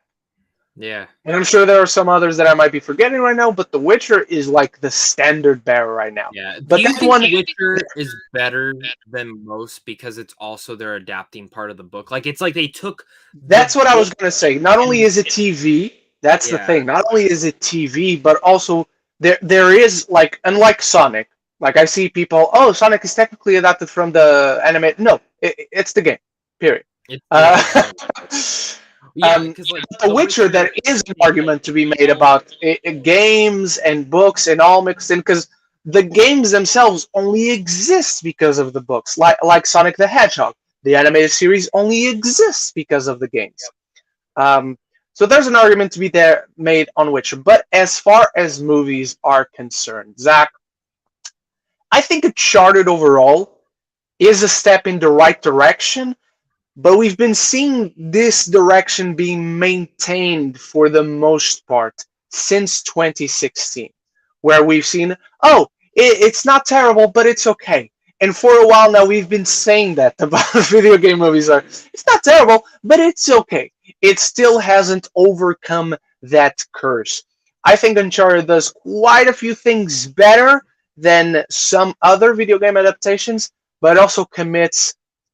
Yeah. And I'm sure there are some others that I might be forgetting right now, but The Witcher is like the standard bearer right now. Yeah. But Do you that think one, The Witcher is better than most because it's also they're adapting part of the book? Like it's like they took. That's what I was gonna say. Not only is it TV, that's the thing. Not only is it TV, but also there is like, unlike Sonic. Like I see people, oh, Sonic is technically adapted from the anime. No, it's the game. Period. Because like The Witcher, there is an argument to be made about games and books and all mixed in, because the games themselves only exist because of the books. Like Sonic the Hedgehog, the animated series only exists because of the games. So there's an argument to be made on Witcher. But as far as movies are concerned, Zach, I think Uncharted overall is a step in the right direction. But we've been seeing this direction being maintained for the most part since 2016, where we've seen, oh, it's not terrible, but it's okay. And for a while now, we've been saying that about video game movies it's not terrible, but it's okay. It still hasn't overcome that curse. I think Uncharted does quite a few things better than some other video game adaptations, but also commits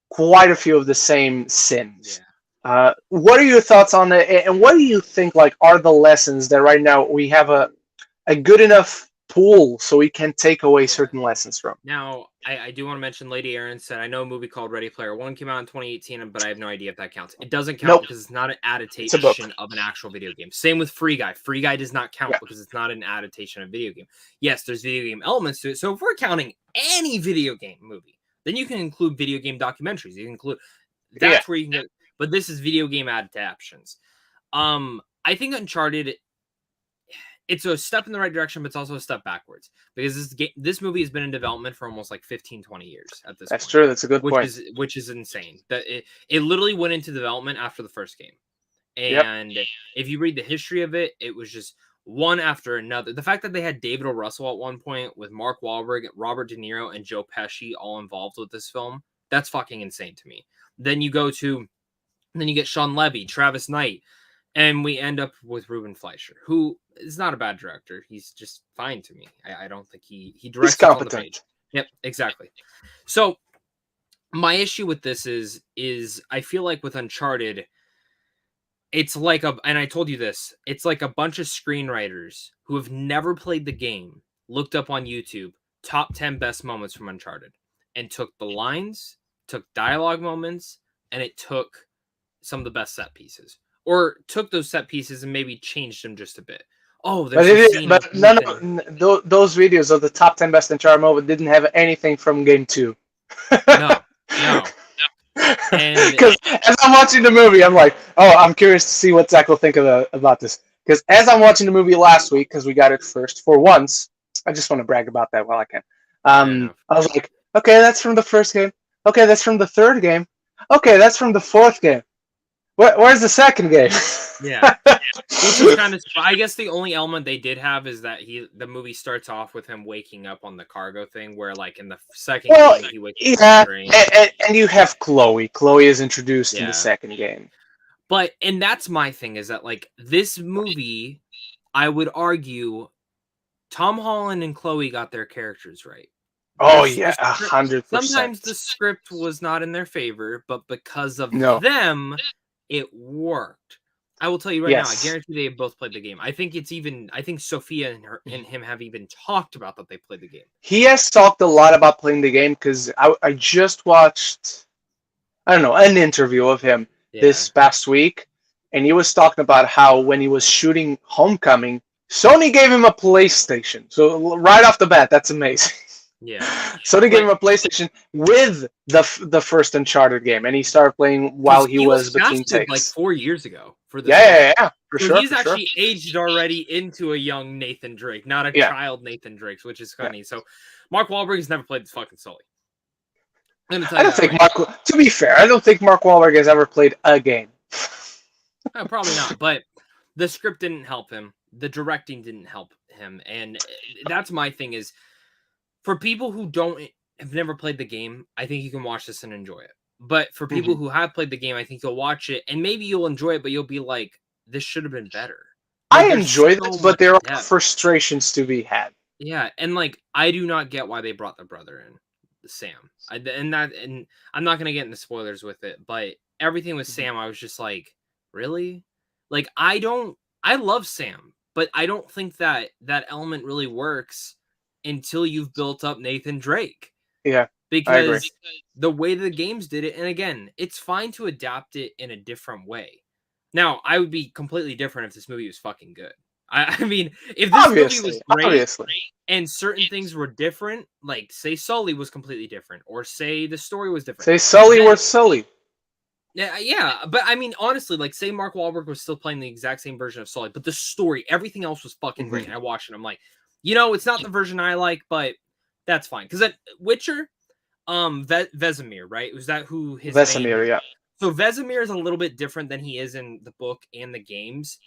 quite a few of the same sins. Yeah. What are your thoughts on it, and what do you think like are the lessons that right now we have a good enough pool so we can take away certain lessons from? Now, I do want to mention Lady Aaron said, I know a movie called Ready Player One came out in 2018, but I have no idea if that counts. It doesn't count because it's not an adaptation of an actual video game. Same with Free Guy. Free Guy does not count because it's not an adaptation of a video game. Yes, there's video game elements to it. So if we're counting any video game movie, then you can include video game documentaries. You can include that's where you can get, but this is video game adaptations. I think Uncharted, it's a step in the right direction, but it's also a step backwards because this movie has been in development for almost like 15, 20 years at this point. That's true. That's a good point. Which is insane. That it literally went into development after the first game. And if you read the history of it, it was just one after another. The fact that they had David O. Russell at one point with Mark Wahlberg, Robert De Niro, and Joe Pesci all involved with this film, that's fucking insane to me. Then you get Sean Levy, Travis Knight, and we end up with Ruben Fleischer, who is not a bad director. He's just fine to me. I don't think he directs on the page. Yep, exactly. So my issue with this is I feel like with Uncharted, it's like and I told you this, it's like a bunch of screenwriters who have never played the game, looked up on YouTube, top 10 best moments from Uncharted, and took the lines, took dialogue moments, and it took some of the best set pieces. or took those set pieces and maybe changed them just a bit. Oh, But there's a scene with no, Ethan. those videos of the top 10 best Uncharted moments didn't have anything from game 2. No, no. And Because as I'm watching the movie, I'm like, oh, I'm curious to see what Zach will think about this. Because as I'm watching the movie last week, because we got it first for once, I just want to brag about that while I can. fair enough. I was like, okay, that's from the first game. Okay, that's from the third game. Okay, that's from the fourth game. Where's the second game? Yeah. Which was kind of, I guess the only element they did have is that the movie starts off with him waking up on the cargo thing, where like in the second game he wakes up on the train. And you have Chloe. Chloe is introduced in the second game. But and that's my thing is that like this movie, I would argue, Tom Holland and Chloe got their characters right. Oh yeah, 100%. Sometimes the script was not in their favor, but because of them, it worked. I will tell you right now, I guarantee they have both played the game. I think Sophia and him have even talked about that they played the game. He has talked a lot about playing the game because I just watched, I don't know, an interview of him this past week, and he was talking about how when he was shooting Homecoming, Sony gave him a PlayStation. So right off the bat, that's amazing. Yeah. Sony gave him a PlayStation with the first Uncharted game, and he started playing while he was between takes. Like 4 years ago. For this for so sure. He's actually aged already into a young Nathan Drake, not a child Nathan Drake, which is funny. So Mark Wahlberg has never played this fucking Sully. I don't think to be fair, I don't think Mark Wahlberg has ever played a game. Probably not, but the script didn't help him. The directing didn't help him, and that's my thing is, for people who have never played the game, I think you can watch this and enjoy it. But for people who have played the game, I think you'll watch it and maybe you'll enjoy it, but you'll be like, this should have been better. Like, I enjoy this, but there are frustrations to be had. Yeah, and like I do not get why they brought the brother in, Sam. And I'm not gonna get into spoilers with it, but everything with Sam, I was just like, really? Like I love Sam, but I don't think that element really works until you've built up Nathan Drake. Yeah. Because the way the games did it, and again, it's fine to adapt it in a different way. Now, I would be completely different if this movie was fucking good. I mean, if this movie was great and certain things were different, like say Sully was completely different, or say the story was different. Say Sully was Sully. Yeah, but I mean, honestly, like say Mark Wahlberg was still playing the exact same version of Sully, but the story, everything else was fucking great. And I watched it, I'm like, it's not the version I like, but that's fine. Because at Witcher, Vesemir, right? Was that who his Vesemir, name? Yeah. So Vesemir is a little bit different than he is in the book and the games.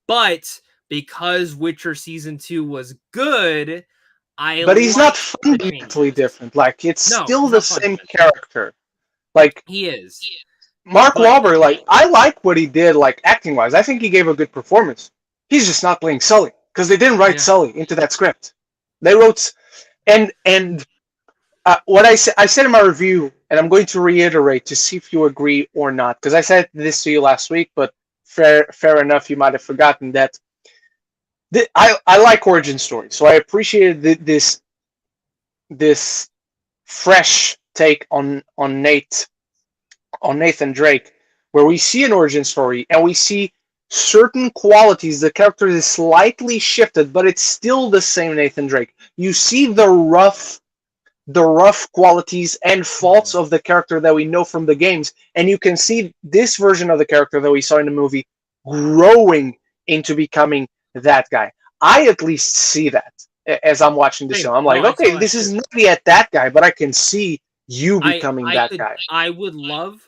But because Witcher Season 2 was good, But he's not fundamentally different. Like, it's still the same character. Like, he is. Mark Wahlberg, like, I like what he did, like, acting-wise. I think he gave a good performance. He's just not playing Sully. Because they didn't write Sully into that script. They wrote... And what I said in my review, and I'm going to reiterate to see if you agree or not, because I said this to you last week, but fair enough, you might have forgotten that. I like origin stories, so I appreciated this fresh take on Nathan Drake, where we see an origin story and we see certain qualities. The character is slightly shifted, but it's still the same Nathan Drake. You see the rough qualities and faults of the character that we know from the games, and you can see this version of the character that we saw in the movie growing into becoming that guy. I at least see that as I'm watching the show. I'm like, okay, this is not yet that guy, but I can see you becoming that guy. I would love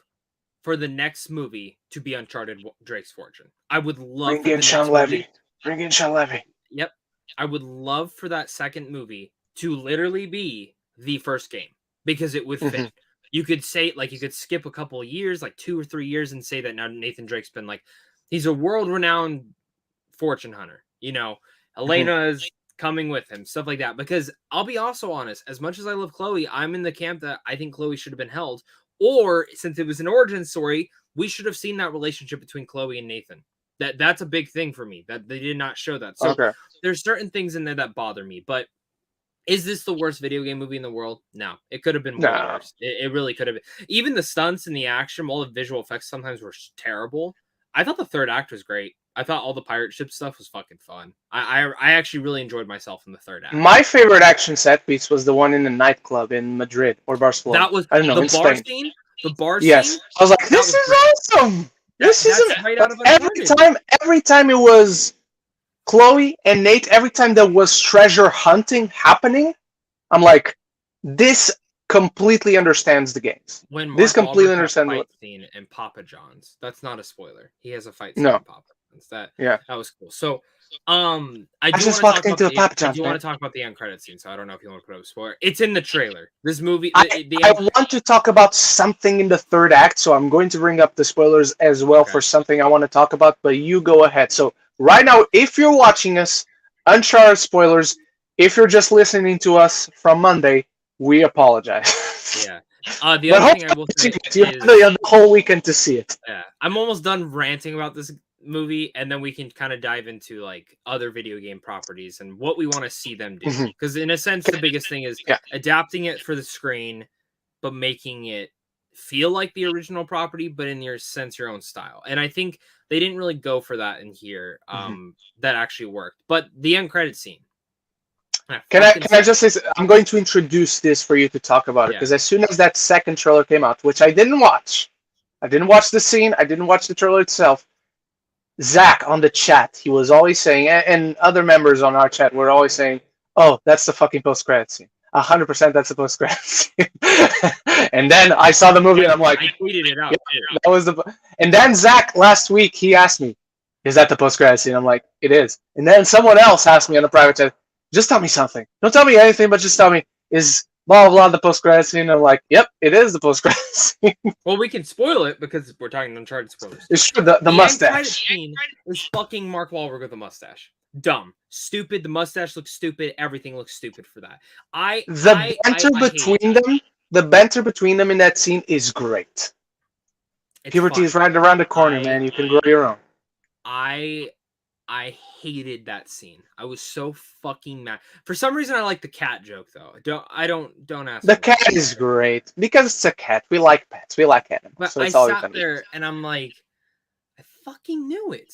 for the next movie to be Uncharted Drake's Fortune. I would love Bring in Sean Levy. Bring in Sean Levy. Yep. I would love for that second movie to literally be the first game, because it would fit. You could say, like, you could skip a couple of years, like 2 or 3 years, and say that now Nathan Drake's been like, he's a world-renowned fortune hunter. Elena is coming with him, stuff like that. Because I'll be also honest, as much as I love Chloe, I'm in the camp that I think Chloe should have been held. Or since it was an origin story, we should have seen that relationship between Chloe and Nathan. That's a big thing for me, that they did not show that. So there's certain things in there that bother me. But is this the worst video game movie in the world? No, it could have been way worse. It really could have been. Even the stunts and the action, all the visual effects sometimes were terrible. I thought the third act was great. I thought all the pirate ship stuff was fucking fun. I actually really enjoyed myself in the third act. My favorite action set piece was the one in the nightclub in Madrid or Barcelona. That was I don't know, the in bar Spain. scene. The bar Yes, scene. I was like, this is awesome. This is That's right out of every Uncharted. every time it was Chloe and Nate, every time there was treasure hunting happening, I'm like, this completely understands the games. When This Mark completely Wahlberg has a understands fight what. scene in Papa John's. That's not a spoiler. He has a fight scene No, in Papa John's. That yeah. was cool. So, I just walked into a Papa John's. I do want to talk about the end credit scene. So I don't know if you want to put up a spoiler. It's in the trailer. This movie. I want to talk about something in the third act, so I'm going to bring up the spoilers as well for something I want to talk about. But you go ahead. So right now, if you're watching us, Uncharted spoilers. If you're just listening to us from Monday, we apologize. Yeah. The other thing I will say you have the whole weekend to see it. Yeah, I'm almost done ranting about this movie, and then we can kind of dive into like other video game properties and what we want to see them do. Because in a sense, the biggest thing is adapting it for the screen, but making it feel like the original property, but in your sense, your own style. And I think they didn't really go for that in here. That actually worked. But the end credit scene. Can I just say, I'm going to introduce this for you to talk about it, because as soon as that second trailer came out, which I didn't watch the scene, I didn't watch the trailer itself. Zach on the chat, he was always saying, and other members on our chat were always saying, "Oh, that's the fucking post-credit scene. 100% that's the post-credit scene." And then I saw the movie and I'm like, I tweeted it out. Yeah, that was the. And then Zach last week he asked me, "Is that the post-credit scene?" I'm like, "It is." And then someone else asked me on the private chat, "Just tell me something. Don't tell me anything, but just tell me, is blah blah blah the post-credit scene?" And I'm like, "Yep, it is the post-credit scene." Well, we can spoil it because we're talking Uncharted spoilers. It's true. The mustache. End credit scene is fucking Mark Wahlberg with a mustache. Dumb, stupid. The mustache looks stupid. Everything looks stupid for that. The banter between them in that scene is great. Puberty is right around the corner, man. You can grow your own. I hated that scene. I was so fucking mad. For some reason, I like the cat joke though. Don't ask. The cat is great because it's a cat. We like pets. We like animals. But so it's I sat there and I'm like, I fucking knew it.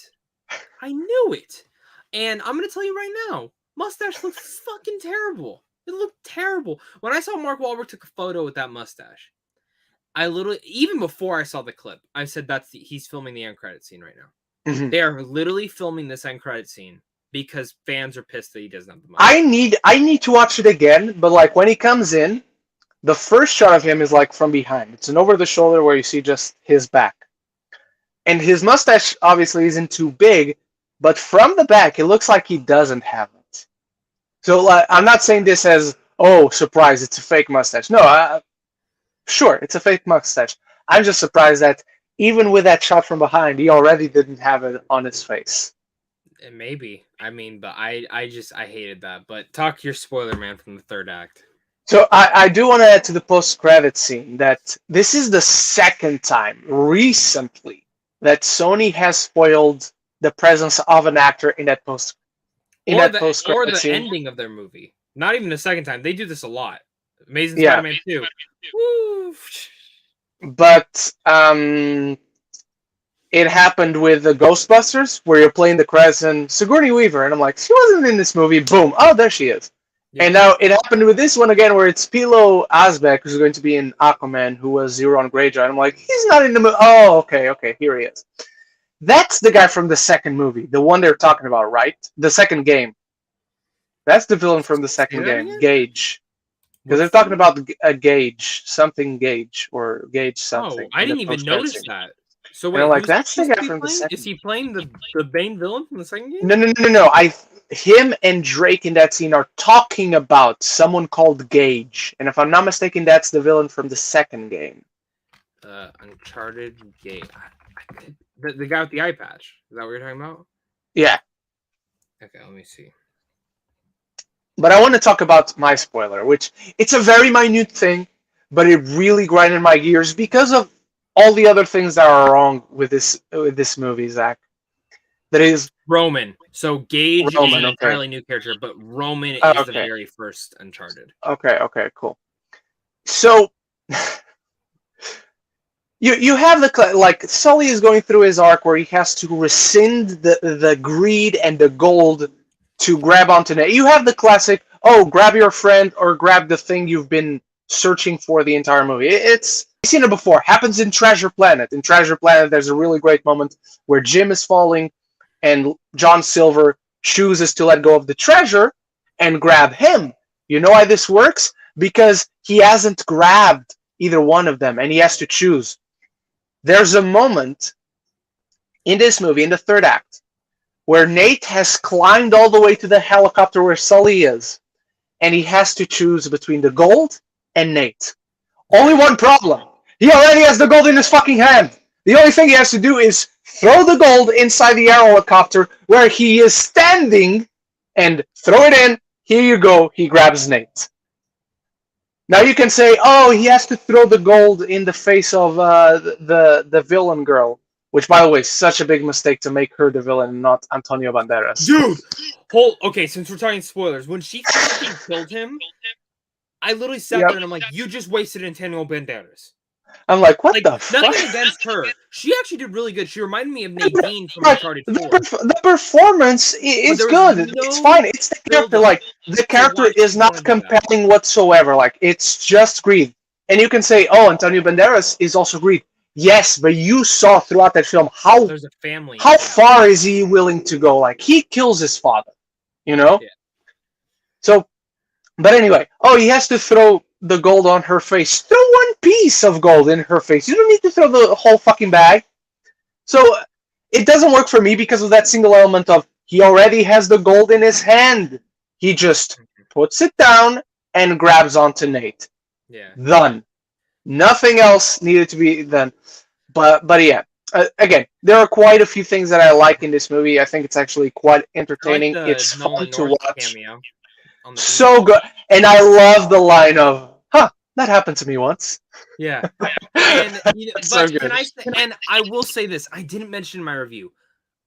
I knew it. And I'm gonna tell you right now, mustache looks fucking terrible. It looked terrible. When I saw Mark Wahlberg took a photo with that mustache, I literally, even before I saw the clip, I said he's filming the end credit scene right now. They are literally filming this end credit scene because fans are pissed that he doesn't have the money. I need to watch it again, but like when he comes in, the first shot of him is like from behind. It's an over the shoulder where you see just his back. And his mustache obviously isn't too big, but from the back it looks like he doesn't have it. So I'm not saying this as, oh, surprise, it's a fake mustache. No, sure, it's a fake mustache. I'm just surprised that even with that shot from behind, he already didn't have it on his face. Maybe. I mean, but I hated that. But talk your spoiler, man, from the third act. So I do want to add to the post-credit scene that this is the second time recently that Sony has spoiled the presence of an actor in that post-credit scene. Or the ending of their movie. Not even the second time. They do this a lot. Amazing Spider-Man 2. Woo! But it happened with the Ghostbusters, where you're playing the Crescent, Sigourney Weaver, and I'm like, she wasn't in this movie. Boom! Oh, there she is. Yeah. And now it happened with this one again, where it's Pilo Asbeck, who's going to be in Aquaman, who was Euron Greyjoy. And I'm like, he's not in the movie. Oh, okay, here he is. That's the guy from the second movie, the one they're talking about, right? The second game. That's the villain from the second game, Gage. Because they're talking about a Gage, something Gage, or Gage something. Oh, I didn't even notice that. So wait, like, that's the guy from the second. Is he playing the main villain from the second game? No. Him and Drake in that scene are talking about someone called Gage, and if I'm not mistaken, that's the villain from the second game. Uncharted game. The guy with the eye patch. Is that what you're talking about? Yeah. Okay, let me see. But I want to talk about my spoiler, which it's a very minute thing, but it really grinded my gears because of all the other things that are wrong with this movie, Zach. That is Roman. So Gage is an entirely new character, but Roman is the very first Uncharted. Okay, cool. So you have like Sully is going through his arc where he has to rescind the greed and the gold to grab onto it. You have the classic, oh, grab your friend or grab the thing you've been searching for the entire movie. It's I've seen it before. Happens in Treasure Planet. In Treasure Planet, there's a really great moment where Jim is falling, and John Silver chooses to let go of the treasure and grab him. You know why this works? Because he hasn't grabbed either one of them, and he has to choose. There's a moment in this movie, in the third act, where Nate has climbed all the way to the helicopter where Sully is, and he has to choose between the gold and Nate. Only one problem. He already has the gold in his fucking hand. The only thing he has to do is throw the gold inside the air helicopter where he is standing and throw it in. Here you go. He grabs Nate. Now you can say, oh, he has to throw the gold in the face of the villain girl, which, by the way, is such a big mistake to make her the villain and not Antonio Banderas. Dude, okay, since we're talking spoilers, when she fucking killed him, I literally sat there and I'm like, you just wasted Antonio Banderas. I'm like, what the fuck? Nothing against her. She actually did really good. She reminded me of Nadine from Uncharted 4. The performance is good. It's fine. It's the character. Like, the character is not compelling whatsoever. Like, it's just greed. And you can say, oh, Antonio Banderas is also greed. Yes, but you saw throughout that film how there's a family. How far is he willing to go? Like, he kills his father, you know? Yeah. So, but anyway, oh, he has to throw the gold on her face. Throw one piece of gold in her face. You don't need to throw the whole fucking bag. So it doesn't work for me because of that single element of he already has the gold in his hand. He just puts it down and grabs onto Nate. Yeah. Done. Nothing else needed to be done. But yeah. Again, there are quite a few things that I like in this movie. I think it's actually quite entertaining. It's fun to watch. So good. And I love the line of, that happened to me once. Yeah. And, so good. And I will say this. I didn't mention in my review.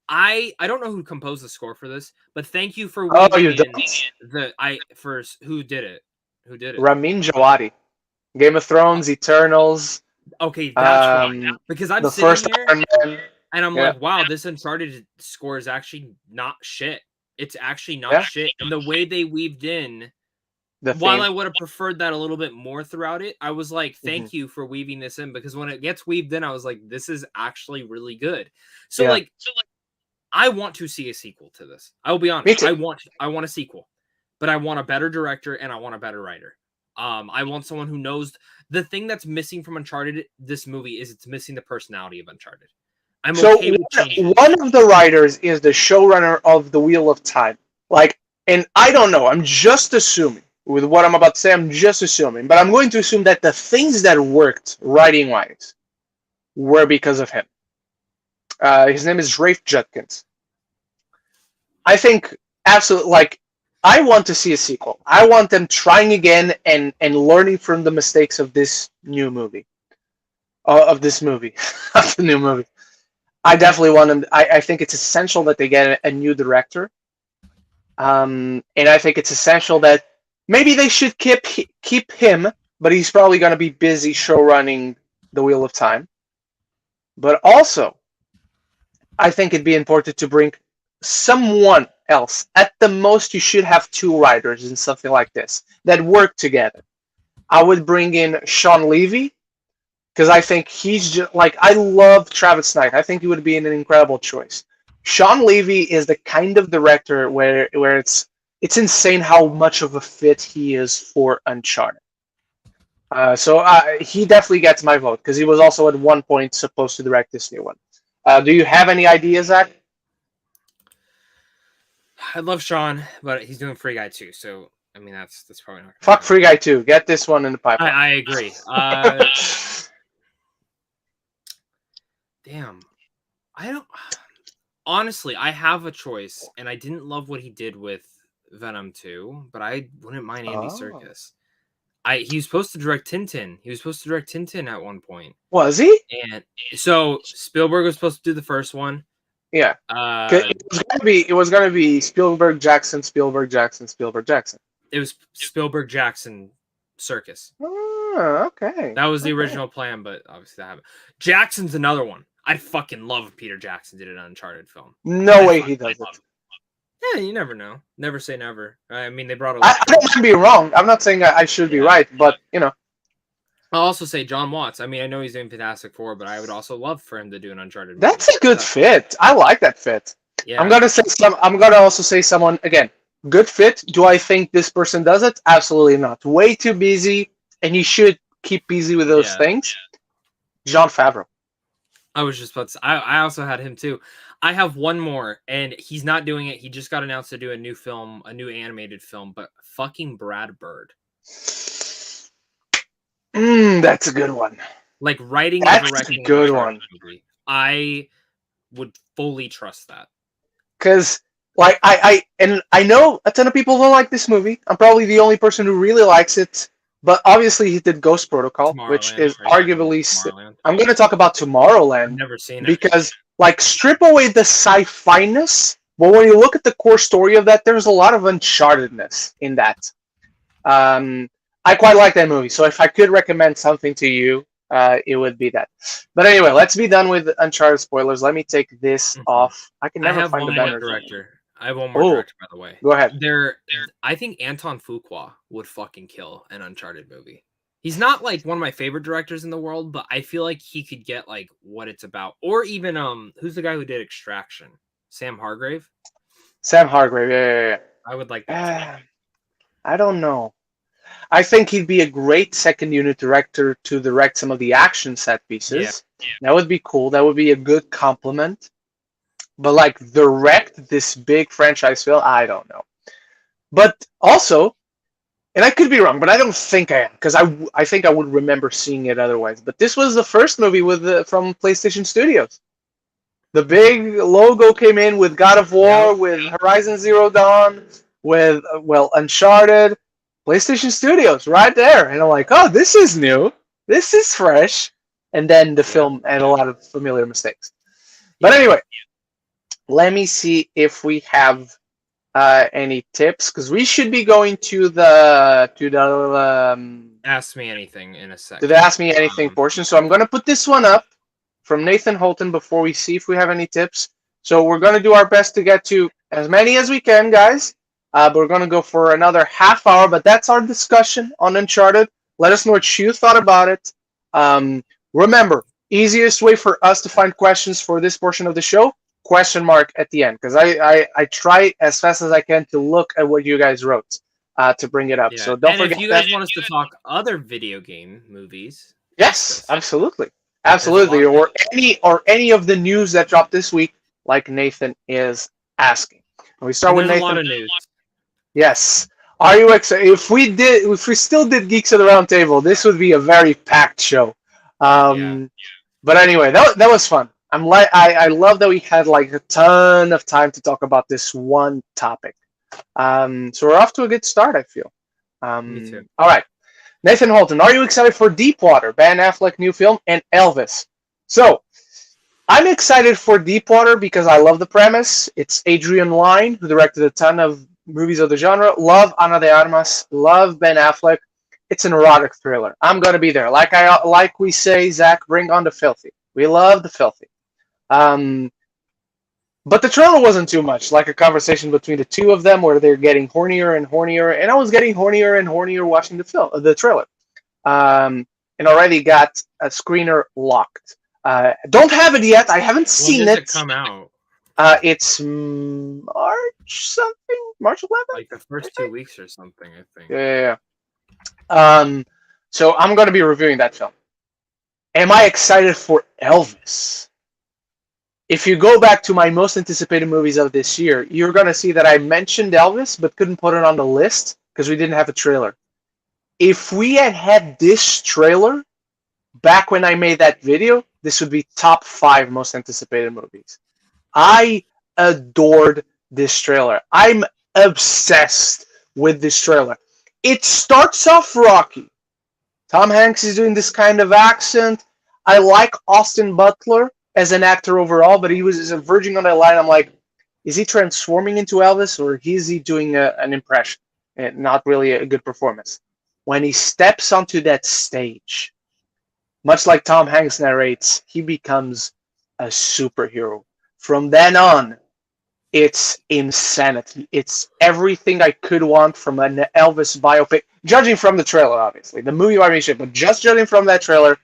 I don't know who composed the score for this, but thank you for you don't? Who did it? Who did it? Ramin Djawadi. Game of Thrones, Eternals. Okay, that's right. Because I'm sitting here and I'm like, wow, this Uncharted score is actually not shit. It's actually not shit. And the way they weaved in, while I would have preferred that a little bit more throughout it, I was like, thank you for weaving this in. Because when it gets weaved in, I was like, this is actually really good. So I want to see a sequel to this. I will be honest. I want a sequel. But I want a better director and I want a better writer. I want someone who knows the thing that's missing from Uncharted. This movie is it's missing the personality of Uncharted. I'm okay with changing. One of the writers is the showrunner of The Wheel of Time. And I don't know. I'm just assuming with what I'm about to say. I'm just assuming, but I'm going to assume that the things that worked writing-wise were because of him. His name is Rafe Judkins. I think absolutely. I want to see a sequel. I want them trying again and learning from the mistakes of this new movie. Of this movie. Of the new movie. I definitely want them. I think it's essential that they get a new director. And I think it's essential that maybe they should keep him, but he's probably going to be busy show running The Wheel of Time. But also, I think it'd be important to bring someone else. At the most, you should have two writers in something like this that work together. I would bring in Sean Levy, because I think he's just I love Travis Knight. I think he would be an incredible choice. Sean Levy is the kind of director where it's insane how much of a fit he is for Uncharted. So he definitely gets my vote because he was also at one point supposed to direct this new one. Do you have any ideas, Zach? I love Sean, but he's doing Free Guy 2, so I mean that's probably not. Fuck Free Guy 2. Get this one in the pipeline. I agree. Damn, I don't. Honestly, I have a choice, and I didn't love what he did with Venom 2, but I wouldn't mind Andy Serkis. He was supposed to direct Tintin. He was supposed to direct Tintin at one point. Was he? And so Spielberg was supposed to do the first one. Yeah. It was gonna be Spielberg Jackson, Spielberg Jackson, Spielberg Jackson. It was Spielberg Jackson Circus. Oh, okay. That was the Okay. original plan, but obviously that happened. Jackson's another one. I'd fucking love if Peter Jackson did an Uncharted film. No way he does it. Yeah, you never know. Never say never. I mean, they brought a I lot. don't mind being wrong. I'm not saying I should be right, but you know. I'll also say John Watts. I mean, I know he's doing Fantastic Four, but I would also love for him to do an Uncharted movie. That's a good fit. I like that fit. Yeah. I'm gonna also say someone again. Good fit. Do I think this person does it? Absolutely not. Way too busy, and you should keep busy with those things. Jon Favreau. I was just about to say, I also had him too. I have one more, and he's not doing it. He just got announced to do a new film, a new animated film, but fucking Brad Bird. That's a good one. Like writing and directing. That's a good one. Movie. I would fully trust that. Because, like, I know a ton of people don't like this movie. I'm probably the only person who really likes it. But obviously, he did Ghost Protocol, which is arguably. I'm going to talk about Tomorrowland. I've never seen it. Because, like, strip away the sci-fi-ness, but when you look at the core story of that, there's a lot of Uncharted-ness in that. I quite like that movie, so if I could recommend something to you, it would be that. But anyway, let's be done with Uncharted spoilers. Let me take this off. I can never find the banner. Director. I have one more director, by the way. Go ahead. I think Anton Fuqua would fucking kill an Uncharted movie. He's not like one of my favorite directors in the world, but I feel like he could get like what it's about. Or even who's the guy who did Extraction? Sam Hargrave? Sam Hargrave, yeah. I would like that. I don't know. I think he'd be a great second unit director to direct some of the action set pieces. Yeah. That would be cool. That would be a good compliment. But like direct this big franchise film, I don't know. But also, and I could be wrong, but I don't think I am, because I think I would remember seeing it otherwise. But this was the first movie from PlayStation Studios. The big logo came in with God of War, with Horizon Zero Dawn, with Uncharted. PlayStation Studios, right there. And I'm like, oh, this is new. This is fresh. And then the film had a lot of familiar mistakes. But anyway, let me see if we have any tips, because we should be going to the Ask Me Anything in a second. To the Ask Me Anything portion. So I'm going to put this one up from Nathan Holton before we see if we have any tips. So we're going to do our best to get to as many as we can, guys. But we're going to go for another half hour, but that's our discussion on Uncharted. Let us know what you thought about it. Remember, easiest way for us to find questions for this portion of the show, question mark at the end, because I try as fast as I can to look at what you guys wrote to bring it up. So don't forget. If you guys want us to talk other video game movies, yes, absolutely. Or any of the news that dropped this week, like Nathan is asking. And we start with Nathan. A lot of news. Yes. Are you excited? If we still did Geeks at the Round Table, this would be a very packed show. But anyway, that was fun. I love that we had like a ton of time to talk about this one topic. So we're off to a good start, I feel. Me too. All right. Nathan Holton, are you excited for Deepwater, Ben Affleck new film, and Elvis? So, I'm excited for Deepwater because I love the premise. It's Adrian Lyne, who directed a ton of movies of the genre. Love Ana de Armas. Love Ben Affleck. It's an erotic thriller. I'm gonna be there. Like we say, Zach, bring on the filthy. We love the filthy. But the trailer wasn't too much. Like a conversation between the two of them, where they're getting hornier and hornier, and I was getting hornier and hornier watching the trailer. And already got a screener locked. Don't have it yet. I haven't seen it. When does it come out? It's March 11th? Like the first 2 weeks or something, I think. Yeah. So I'm going to be reviewing that film. Am I excited for Elvis? If you go back to my most anticipated movies of this year, you're going to see that I mentioned Elvis, but couldn't put it on the list because we didn't have a trailer. If we had this trailer back when I made that video, this would be top 5 most anticipated movies. I adored this trailer. I'm obsessed with this trailer. It starts off rocky. Tom Hanks is doing this kind of accent. I like Austin Butler as an actor overall, but he was verging on that line. I'm like, is he transforming into Elvis, or is he doing an impression and not really a good performance? when he steps onto that stage, much like Tom Hanks narrates, he becomes a superhero. From then on, it's insanity. It's everything I could want from an Elvis biopic. Judging from the trailer, obviously. The movie might be shit, but just judging from that trailer,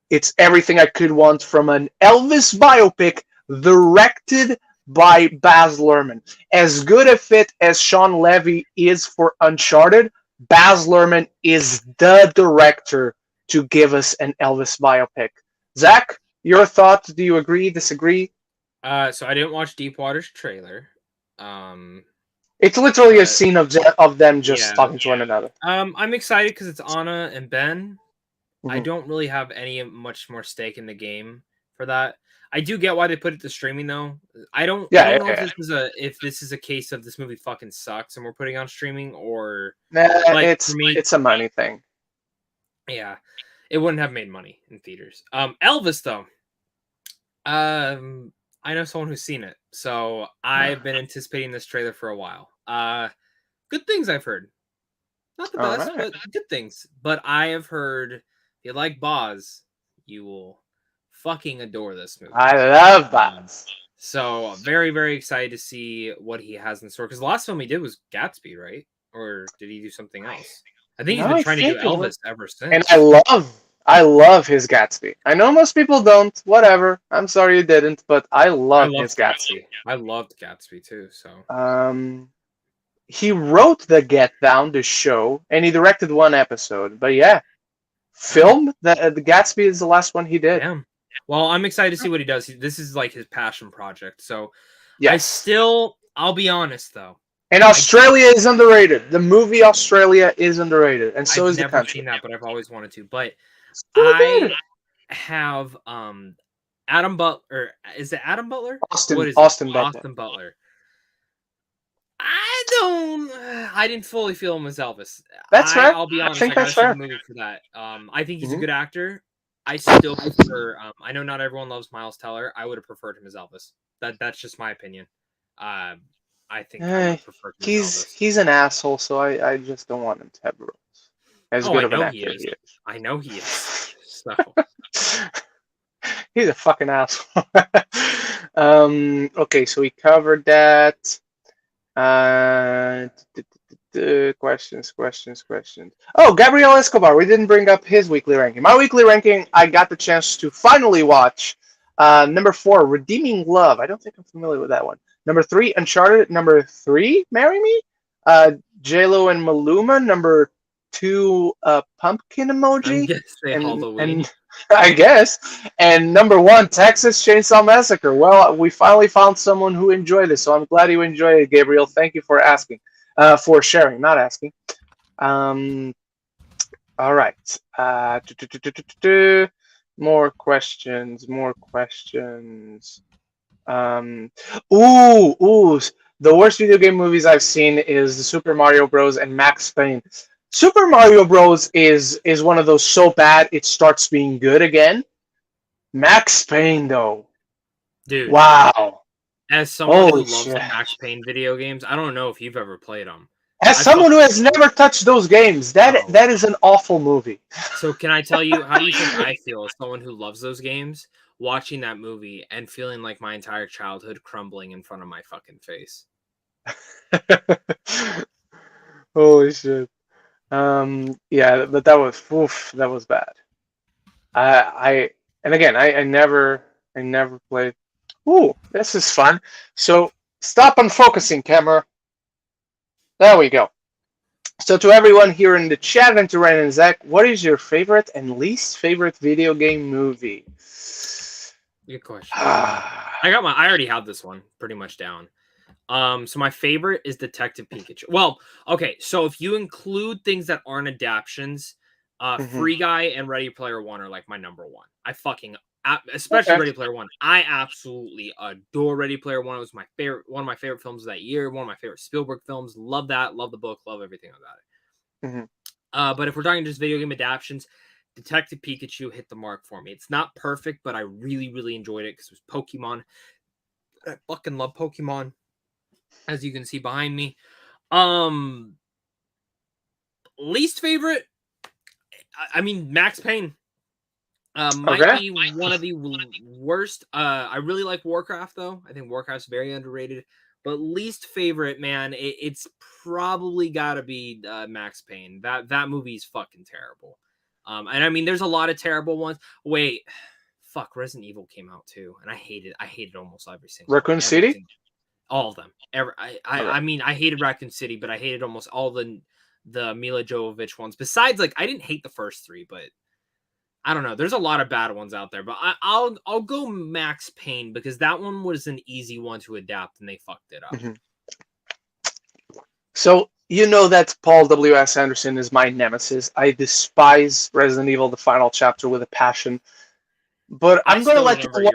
it's everything I could want from an Elvis biopic directed by Baz Luhrmann. As good a fit as Sean Levy is for Uncharted, Baz Luhrmann is the director to give us an Elvis biopic. Zach, your thoughts? Do you agree, disagree? So I didn't watch Deepwater's trailer. It's literally a But scene of them just yeah, talking to one another. I'm excited because it's Anna and Ben. I Mhm. don't really have any much more stake in the game for that. I do get why they put it to streaming though. I don't Yeah, know yeah, if this is a case of this movie fucking sucks and we're putting on streaming, or yeah. Nah, like for me, it's a money thing. yeah, it wouldn't have made money in theaters. Elvis though. I know someone who's seen it, so I've been anticipating this trailer for a while. Good things I've heard. Not the All best, right. but good things. But I have heard if you like Boz, you will fucking adore this movie. I love Baz. So very, very excited to see what he has in store. Because the last film he did was Gatsby, right? Or did he do something else? I think he's No, been I trying to do think it was. Elvis ever And since. I love his Gatsby. I know most people don't. Whatever. I'm sorry you didn't, but I I love his loved Gatsby. Gatsby. I loved Gatsby too. So Um, he wrote the Get Down, the show, and he directed one episode. But yeah, oh, film the Gatsby is the last one he did. damn. Well, I'm excited to see what he does. This is like his passion project. So Yes. I'll be honest though. And Australia is underrated. The movie Australia is underrated, and so I've is the never country. seen that, but I've always wanted to. But It's really good. I have Adam Butler. Is it Adam Butler? What Austin is it? Austin Butler. Austin Butler. I didn't fully feel him as Elvis. That's fair. I'll be I honest, think I gotta that's see the fair. movie for that. I think he's a Hmm. good actor. I still prefer I know not everyone loves Miles Teller. I would have preferred him as Elvis. That's just my opinion. I think I would have preferred him as Elvis. He's an asshole, so I just don't want him to have roles. As Oh, good I of an know he actor is. he I know he is. So is. He's a fucking asshole. Okay, so we covered that. Uh, questions. Oh, Gabriel Escobar. We didn't bring up his weekly ranking. My weekly ranking, I got the chance to finally watch. Number 4, Redeeming Love. I don't think I'm familiar with that one. Number 3, Uncharted. Number 3, Marry Me. J-Lo and Maluma. Number 2, Pumpkin I'm Emoji. gonna say Halloween. And I guess. And number 1, Texas Chainsaw Massacre. Well, we finally found someone who enjoyed this, so I'm glad you enjoyed it, Gabriel. Thank you for asking, for sharing, not asking. Um, all right. More questions. More questions. Um, ooh. The worst video game movies I've seen is the Super Mario Bros. And Max Payne. Super Mario Bros. is one of those so bad it starts being good again. Max Payne though, Dude, wow, as someone who holy loves shit. Max Payne video games, I don't know if you've ever played them. As I someone who fucking has never touched those games, oh. that is an awful movie. So can I tell you, how do you think I feel as someone who loves those games, watching that movie and feeling like my entire childhood crumbling in front of my fucking face? Holy shit. Yeah, but that was bad. I and again, I never played. Ooh, this is fun. So stop unfocusing, camera. There we go. So to everyone here in the chat and to Ren and Zach, what is your favorite and least favorite video game movie? Good question. I already have this one pretty much down. So my favorite is Detective Pikachu. Well, okay, so if you include things that aren't adaptions, Free Guy and Ready Player One are like my number one. Especially Okay. Ready Player One. I absolutely adore Ready Player One. It was one of my favorite films of that year. One of my favorite Spielberg films. Love that. Love the book. Love everything about it. But if we're talking just video game adaptions, Detective Pikachu hit the mark for me. It's not perfect, but I really, really enjoyed it because it was Pokemon. I fucking love Pokemon, as you can see behind me. Least favorite. I mean, Max Payne. Might Okay. be one of the worst. I really like Warcraft though. I think Warcraft's very underrated. But least favorite, man, it's probably got to be Max Payne. That movie's fucking terrible. And I mean, there's a lot of terrible ones. Wait, fuck, Resident Evil came out too, and I hated. I hated almost every single one. Raccoon City. All of them. Okay. I mean, I hated Raccoon City, but I hated almost all the Mila Jovovich ones. Besides, like, I didn't hate the first three, but I don't know. There's a lot of bad ones out there, but I'll go Max Payne because that one was an easy one to adapt, and they fucked it up. Mm-hmm. So you know that Paul W.S. Anderson is my nemesis. I despise Resident Evil: The Final Chapter with a passion. But I'm going to let that one.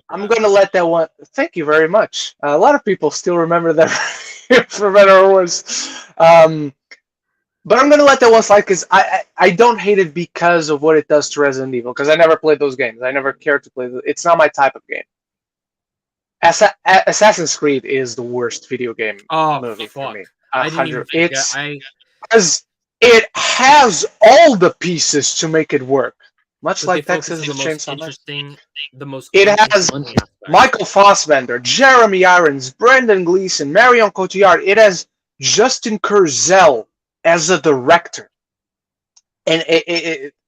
I'm going to let that one. Thank you very much. A lot of people still remember that for better or worse. But I'm going to let that one slide because I don't hate it because of what it does to Resident Evil, because I never played those games. I never cared to play them. It's not my type of game. Assassin's Creed is the worst video game movie for me. Because it has all the pieces to make it work. Much like Texas the Chainsaw Man. It has Michael Fassbender, Jeremy Irons, Brendan Gleeson, Marion Cotillard. It has Justin Kurzel as a director, and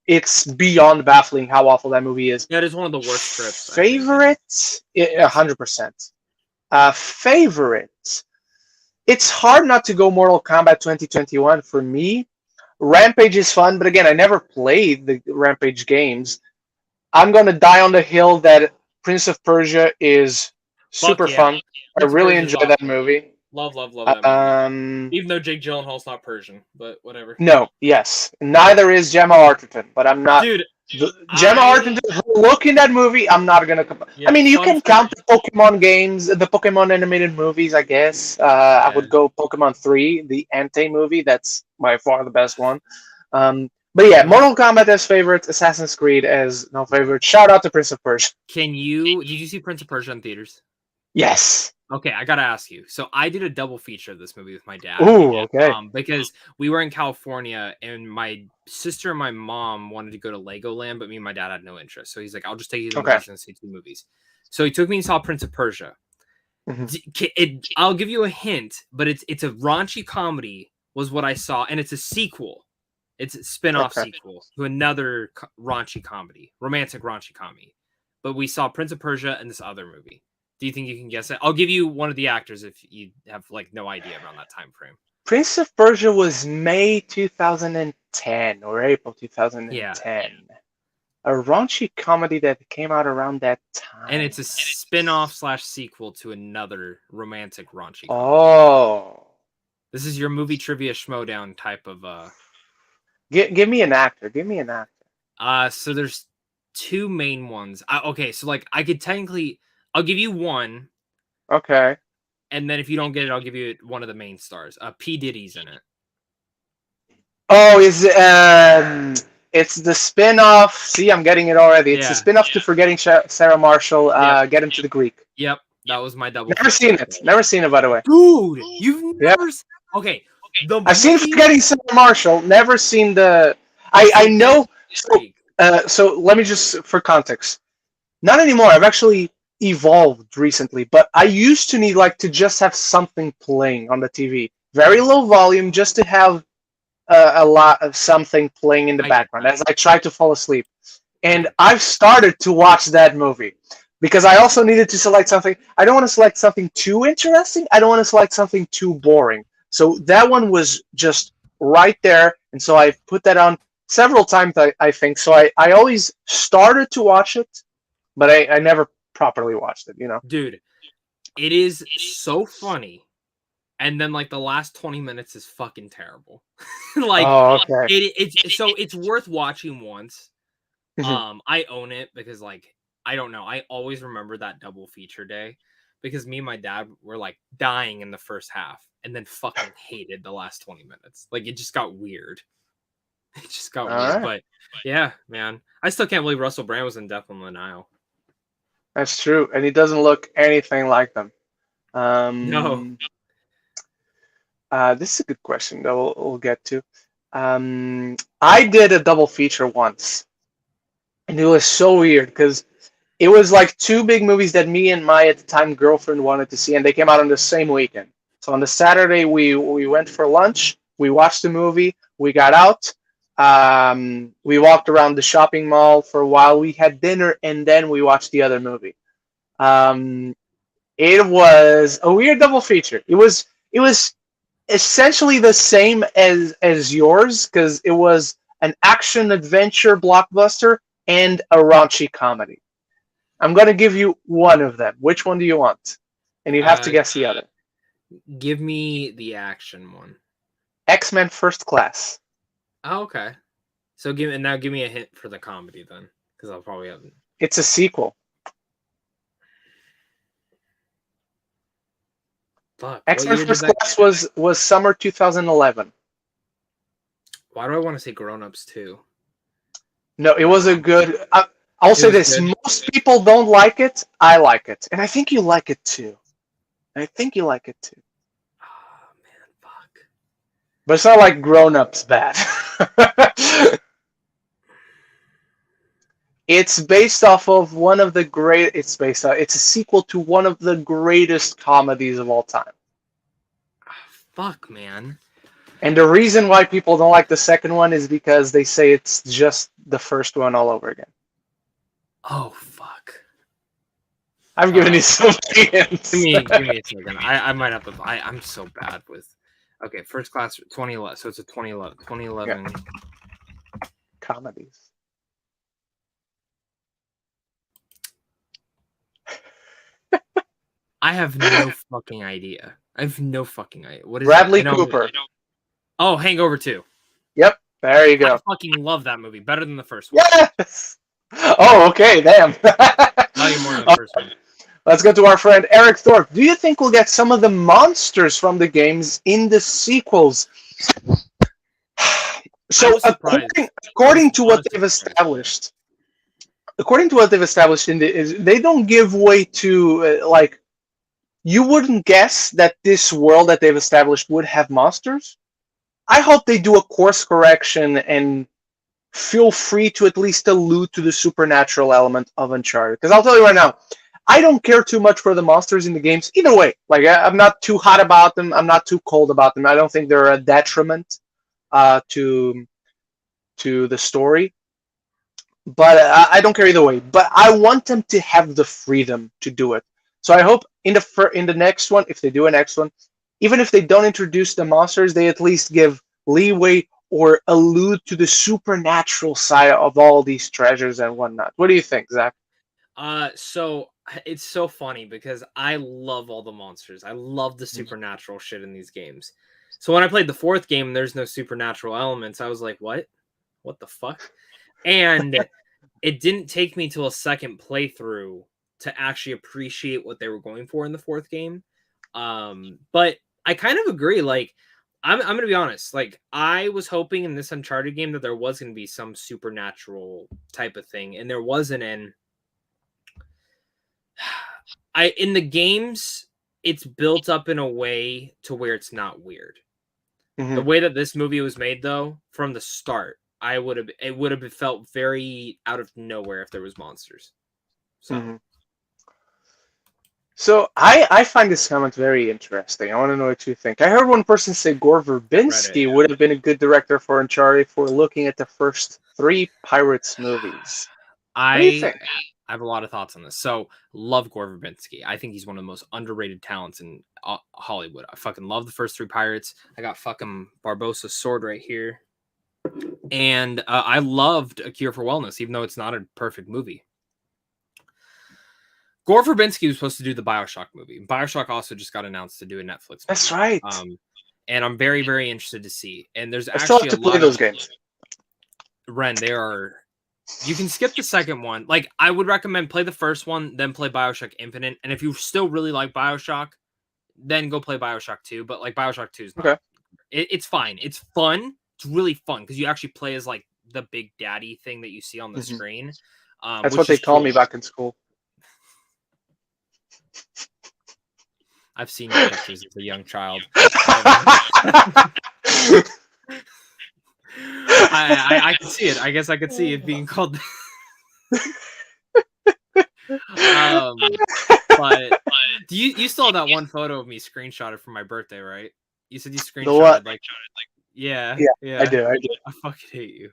it's beyond baffling how awful that movie is. Yeah, it is one of the worst scripts. Favorite, 100%. Favorite. It's hard not to go Mortal Kombat 2021 for me. Rampage is fun, but again, I never played the Rampage games. I'm gonna die on the hill that Prince of Persia is super fun. I really enjoy that movie. Love that movie. Even though Jake Gyllenhaal's not Persian, but whatever. No, yes. Neither is Gemma Arterton, but I'm not. Dude, Gemma Arterton, look in that movie, I'm not going to... I mean, you can count the Pokemon games, the Pokemon animated movies, I guess. I would go Pokemon 3, the Entei movie. That's by far the best one. But yeah, Mortal Kombat as favorite, Assassin's Creed as no favorite. Shout out to Prince of Persia. Did you see Prince of Persia in theaters? Yes. Okay, I gotta ask you. So I did a double feature of this movie with my dad. Ooh, okay. Because we were in California, and my sister and my mom wanted to go to Legoland, but me and my dad had no interest. So he's like, "I'll just take you to the movies and see 2 movies." So he took me and saw Prince of Persia. Mm-hmm. I'll give you a hint, but it's a raunchy comedy, was what I saw, and it's a sequel. It's a spin-off sequel to another raunchy comedy, romantic raunchy comedy. But we saw Prince of Persia and this other movie. Do you think you can guess it? I'll give you one of the actors if you have like no idea around that time frame. Prince of Persia was May 2010 or April 2010. Yeah. A raunchy comedy that came out around that time. And it's a spin-off / sequel to another romantic raunchy comedy. Oh. This is your movie trivia schmodown type of Give me an actor. So there's 2 main ones. Okay, so like I could technically... I'll give you one. Okay. And then if you don't get it, I'll give you one of the main stars. P. Diddy's in it. Oh, it's the spin-off. See, I'm getting it already. It's the spin-off to Forgetting Sarah Marshall, Get Him to the Greek. Yep, that was my double. Never seen it, by the way. Dude, you've never seen... Okay. I've seen Forgetting Sarah Marshall, never seen the... I know... So let me just, for context. Not anymore. I've actually evolved recently, but I used to need to just have something playing on the TV, very low volume, just to have a lot of something playing in the background as I try to fall asleep. And I've started to watch that movie because I also needed to select something. I don't want to select something too interesting. I don't want to select something too boring. So that one was just right there, and so I put that on several times, I think. So I always started to watch it, but I never properly watched it, Dude, it is so funny, and then the last 20 minutes is fucking terrible. It's worth watching once. I own it because I don't know, I always remember that double feature day because me and my dad were dying in the first half and then fucking hated the last 20 minutes. It just got weird. Right. But yeah, man, I still can't believe Russell Brand was in Death on the Nile. That's true, and he doesn't look anything like them. No. This is a good question that we'll get to. I did a double feature once, and it was so weird because it was like two big movies that me and my at the time girlfriend wanted to see, and they came out on the same weekend. So on the Saturday we went for lunch, we watched the movie, we got out, we walked around the shopping mall for a while, we had dinner, and then we watched the other movie. Um, it was a weird double feature. It was essentially the same as yours because it was an action adventure blockbuster and a raunchy comedy. I'm gonna give you one of them. Which one do you want? And you have to guess the other. Give me the action one. X-Men First Class. Oh, okay. So give me a hint for the comedy then, because I'll probably have. It's a sequel. Fuck. X-Men First Class was summer 2011. Why do I want to say Grown Ups too? No, it was a good. I'll say this: good. most people don't like it. I like it, and I think you like it too. Oh man, fuck. But it's not like Grown Ups bad. It's based off of one of the great. It's a sequel to one of the greatest comedies of all time. Fuck, man. And the reason why people don't like the second one is because they say it's just the first one all over again. Oh, fuck. I've given you so many hints. Give me a second. I might have to. I'm so bad with. Okay, First Class 2011. So it's a 2011. Yeah. Comedies. I have no fucking idea. What is Bradley Cooper. Oh, Hangover 2. Yep, there you go. I fucking love that movie. Better than the first one. Yes! Oh, okay, damn. Not even more than the first one. Let's go to our friend Eric Thorpe. Do you think we'll get some of the monsters from the games in the sequels? So, according to what they've established, they don't give way to you wouldn't guess that this world that they've established would have monsters. I hope they do a course correction and feel free to at least allude to the supernatural element of Uncharted. Because I'll tell you right now, I don't care too much for the monsters in the games either way. Like, I'm not too hot about them. I'm not too cold about them. I don't think they're a detriment to the story. But I don't care either way. But I want them to have the freedom to do it. So I hope in the next one, if they do a next one, even if they don't introduce the monsters, they at least give leeway or allude to the supernatural side of all these treasures and whatnot. What do you think, Zach? So it's so funny because I love all the monsters. I love the supernatural shit in these games. So when I played the fourth game, there's no supernatural elements. I was like, what? What the fuck? And it didn't take me till a second playthrough to actually appreciate what they were going for in the fourth game. But I kind of agree. Like, I'm going to be honest. Like, I was hoping in this Uncharted game that there was going to be some supernatural type of thing, and there wasn't. And in the games, it's built up in a way to where it's not weird. Mm-hmm. The way that this movie was made, though, from the start, it would have felt very out of nowhere if there was monsters. So. Mm-hmm. So I find this comment very interesting. I want to know what you think. I heard one person say Gore Verbinski would have been a good director for Uncharted for looking at the first 3 Pirates movies. What do you think? I have a lot of thoughts on this. So, love Gore Verbinski. I think he's one of the most underrated talents in Hollywood. I fucking love the first 3 Pirates. I got fucking Barbossa's sword right here. And I loved A Cure for Wellness, even though it's not a perfect movie. Gore Verbinski was supposed to do the BioShock movie. BioShock also just got announced to do a Netflix movie. That's right. And I'm very, very interested to see. And there's I still have to play those games. Ren, they are... You can skip the second one. Like, I would recommend play the first one, then play BioShock Infinite. And if you still really like BioShock, then go play BioShock 2. But, like, BioShock 2 is not... Okay. It's fine. It's fun. It's really fun because you actually play as, like, the big daddy thing that you see on the screen. That's what they called me back in school. I've seen pictures as a young child. I can see it. I guess I could see it being called. um, but you still have that one photo of me screenshotted from my birthday, right? You said you The what? screenshotted like, yeah, Yeah, I do. I do. I fucking hate you.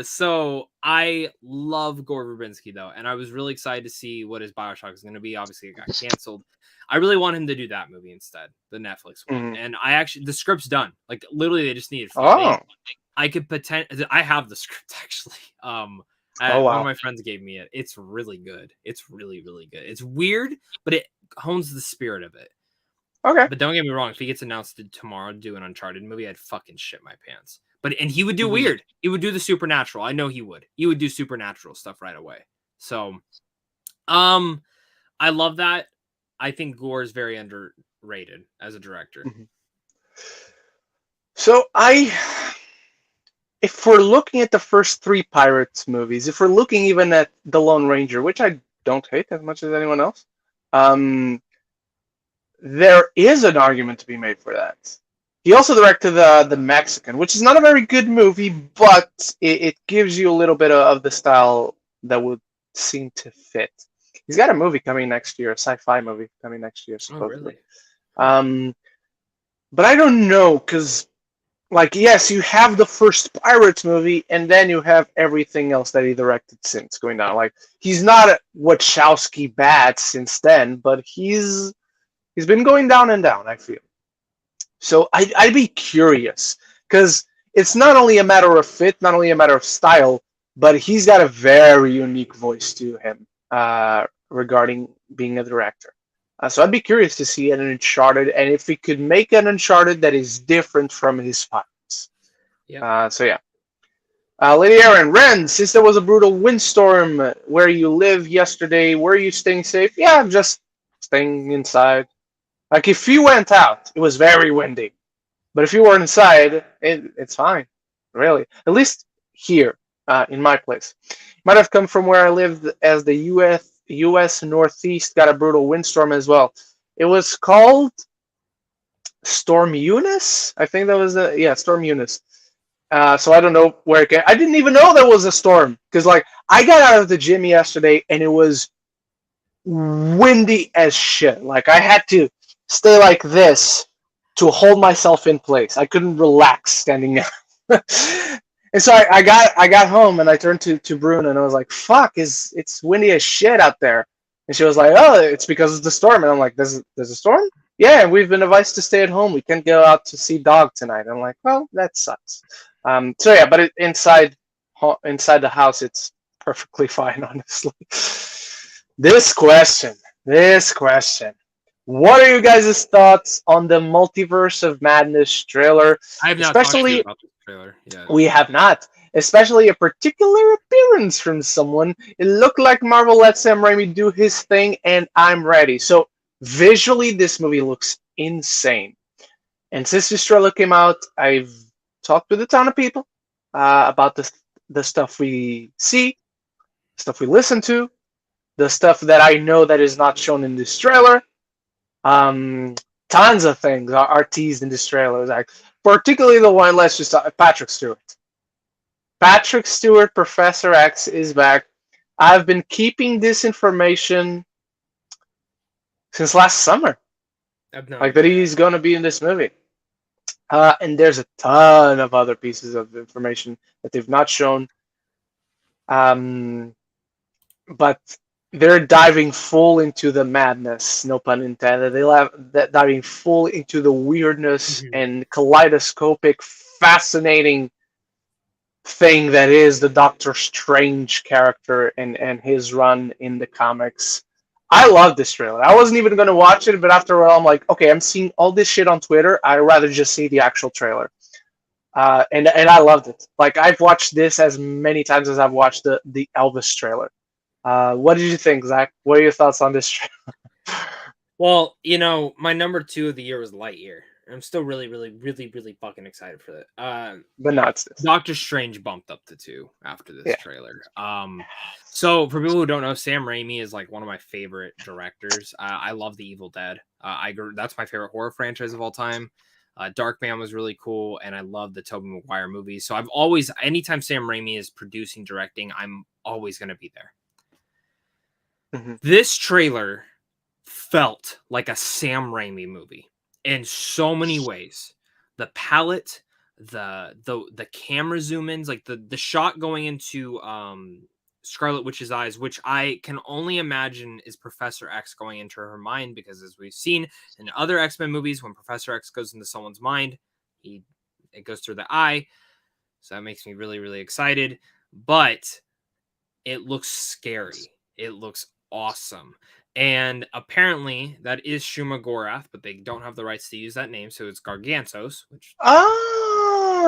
So I love Gore Verbinski though, and I was really excited to see what his Bioshock is going to be. Obviously, it got canceled. I really want him to do that movie instead, the Netflix one. Mhm. And the script's done. Like literally, they just needed funding. Oh. I could I have the script actually. Oh One of wow. my friends gave me it. It's really good. It's really, really good. It's weird, but it hones the spirit of it. Okay. But don't get me wrong, if he gets announced tomorrow to do an Uncharted movie, I'd fucking shit my pants. And he would do Mhm. weird. He would do the supernatural. I know he would. He would do supernatural stuff right away. So, I love that. I think Gore is very underrated as a director. Mhm. So if we're looking at the first three Pirates movies, if we're looking even at The Lone Ranger, which I don't hate as much as anyone else, there is an argument to be made for that. He also directed the Mexican, which is not a very good movie, but it gives you a little bit of the style that would seem to fit. He's got a movie coming next year, a sci-fi movie coming next year, Oh, supposedly. really? But I don't know, because, like, yes, you have the first Pirates movie, and then you have everything else that he directed since going down. Like, he's not a Wachowski bad since then, but he's been going down and down, I feel. So I'd be curious, because it's not only a matter of fit, not only a matter of style, but he's got a very unique voice to him regarding being a director. So I'd be curious to see an Uncharted, and if he could make an Uncharted that is different from his Pirates. Yeah. So yeah. Lady Ren, since there was a brutal windstorm where you live yesterday, were you staying safe? Yeah, I'm just staying inside. Like, if you went out, it was very windy. But if you were inside, it's fine, really. At least here, in my place. Might have come from where I lived, as the U.S. Northeast got a brutal windstorm as well. It was called Storm Eunice? I think that was Storm Eunice. So I don't know where it came. I didn't even know there was a storm, because, like, I got out of the gym yesterday and it was windy as shit. Like, I had to stay like this to hold myself in place. I couldn't relax standing up. And so I got home and I turned to Bruna and I was like, "Fuck, it's windy as shit out there." And she was like, "Oh, it's because of the storm." And I'm like, "There's a storm?" "Yeah, and we've been advised to stay at home. We can't go out to see dog tonight." I'm like, "Well, that sucks." So yeah, but inside the house, it's perfectly fine, honestly. This question. What are you guys' thoughts on the Multiverse of Madness trailer? I have not talked to you Especially, about this trailer. Yeah. we have not. Especially a particular appearance from someone. It looked like Marvel let Sam Raimi do his thing, and I'm ready. So, visually, this movie looks insane. And since this trailer came out, I've talked with a ton of people about the stuff we see, stuff we listen to, the stuff that I know that is not shown in this trailer. Tons of things are teased in this trailer. Like, particularly the one, let's just talk, Patrick Stewart. Patrick Stewart, Professor X, is back. I've been keeping this information since last summer. Like, that he's going to be in this movie. And there's a ton of other pieces of information that they've not shown. But they're diving full into the madness, no pun intended. They're diving full into the weirdness and kaleidoscopic, fascinating thing that is the Doctor Strange character and his run in the comics. I love this trailer. I wasn't even going to watch it, but after a while, I'm like, okay, I'm seeing all this shit on Twitter. I'd rather just see the actual trailer. And I loved it. Like, I've watched this as many times as I've watched the Elvis trailer. What did you think, Zach? What are your thoughts on this trailer? Well, my number 2 of the year was Lightyear. I'm still really, really, really, really fucking excited for that. But not this. Doctor Strange bumped up to 2 after this trailer. So for people who don't know, Sam Raimi is like one of my favorite directors. I love The Evil Dead. That's my favorite horror franchise of all time. Darkman was really cool, and I love the Tobey Maguire movies. So I've always, anytime Sam Raimi is producing, directing, I'm always going to be there. This trailer felt like a Sam Raimi movie in so many ways. The palette, the camera zoom ins, like the shot going into Scarlet Witch's eyes, which I can only imagine is Professor X going into her mind, because as we've seen in other X-Men movies, when Professor X goes into someone's mind, it goes through the eye. So that makes me really, really excited. But it looks scary. It looks awesome. And apparently that is Shuma Gorath, but they don't have the rights to use that name, so it's Gargantos, which...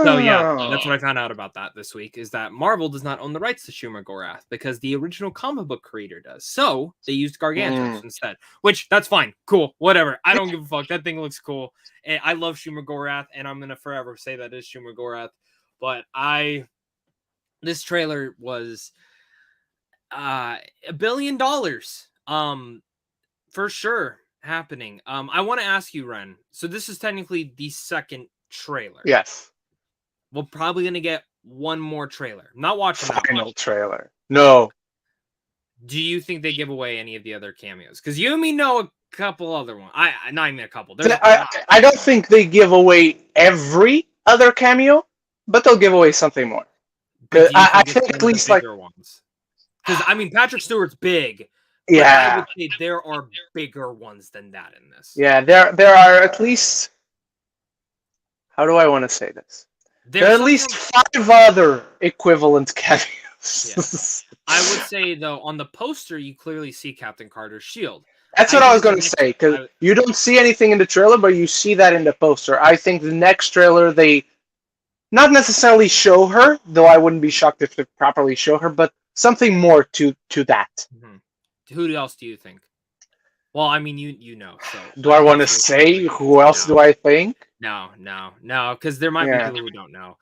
So yeah, that's what I found out about that this week, is that Marvel does not own the rights to Shuma Gorath because the original comic book creator does. So they used Gargantos instead, which that's fine. Cool. Whatever. I don't give a fuck. That thing looks cool. And I love Shuma Gorath, and I'm going to forever say that is Shuma Gorath. But this trailer was $1 billion. For sure happening. I want to ask you, Ren. So this is technically the second trailer. Yes. We're probably going to get one more trailer. I'm not watching that final trailer. No. Do you think they give away any of the other cameos? Because you and me know a couple other ones. Not even a couple. I don't think they give away every other cameo, but they'll give away something more. I think at least like ones. Because I mean, Patrick Stewart's big. Yeah. I would say there are bigger ones than that in this. Yeah, there are at least. How do I want to say this? There are at least 5 other equivalent cameos. Yeah. I would say, though, on the poster, you clearly see Captain Carter's shield. That's what I was going to say, because you don't see anything in the trailer, but you see that in the poster. I think the next trailer, they not necessarily show her, though I wouldn't be shocked if they properly show her, but something more to that. Mm-hmm. Who else do you think? Well, I mean, you know. So do I want to say who else do I think? No, because there might be people who don't know.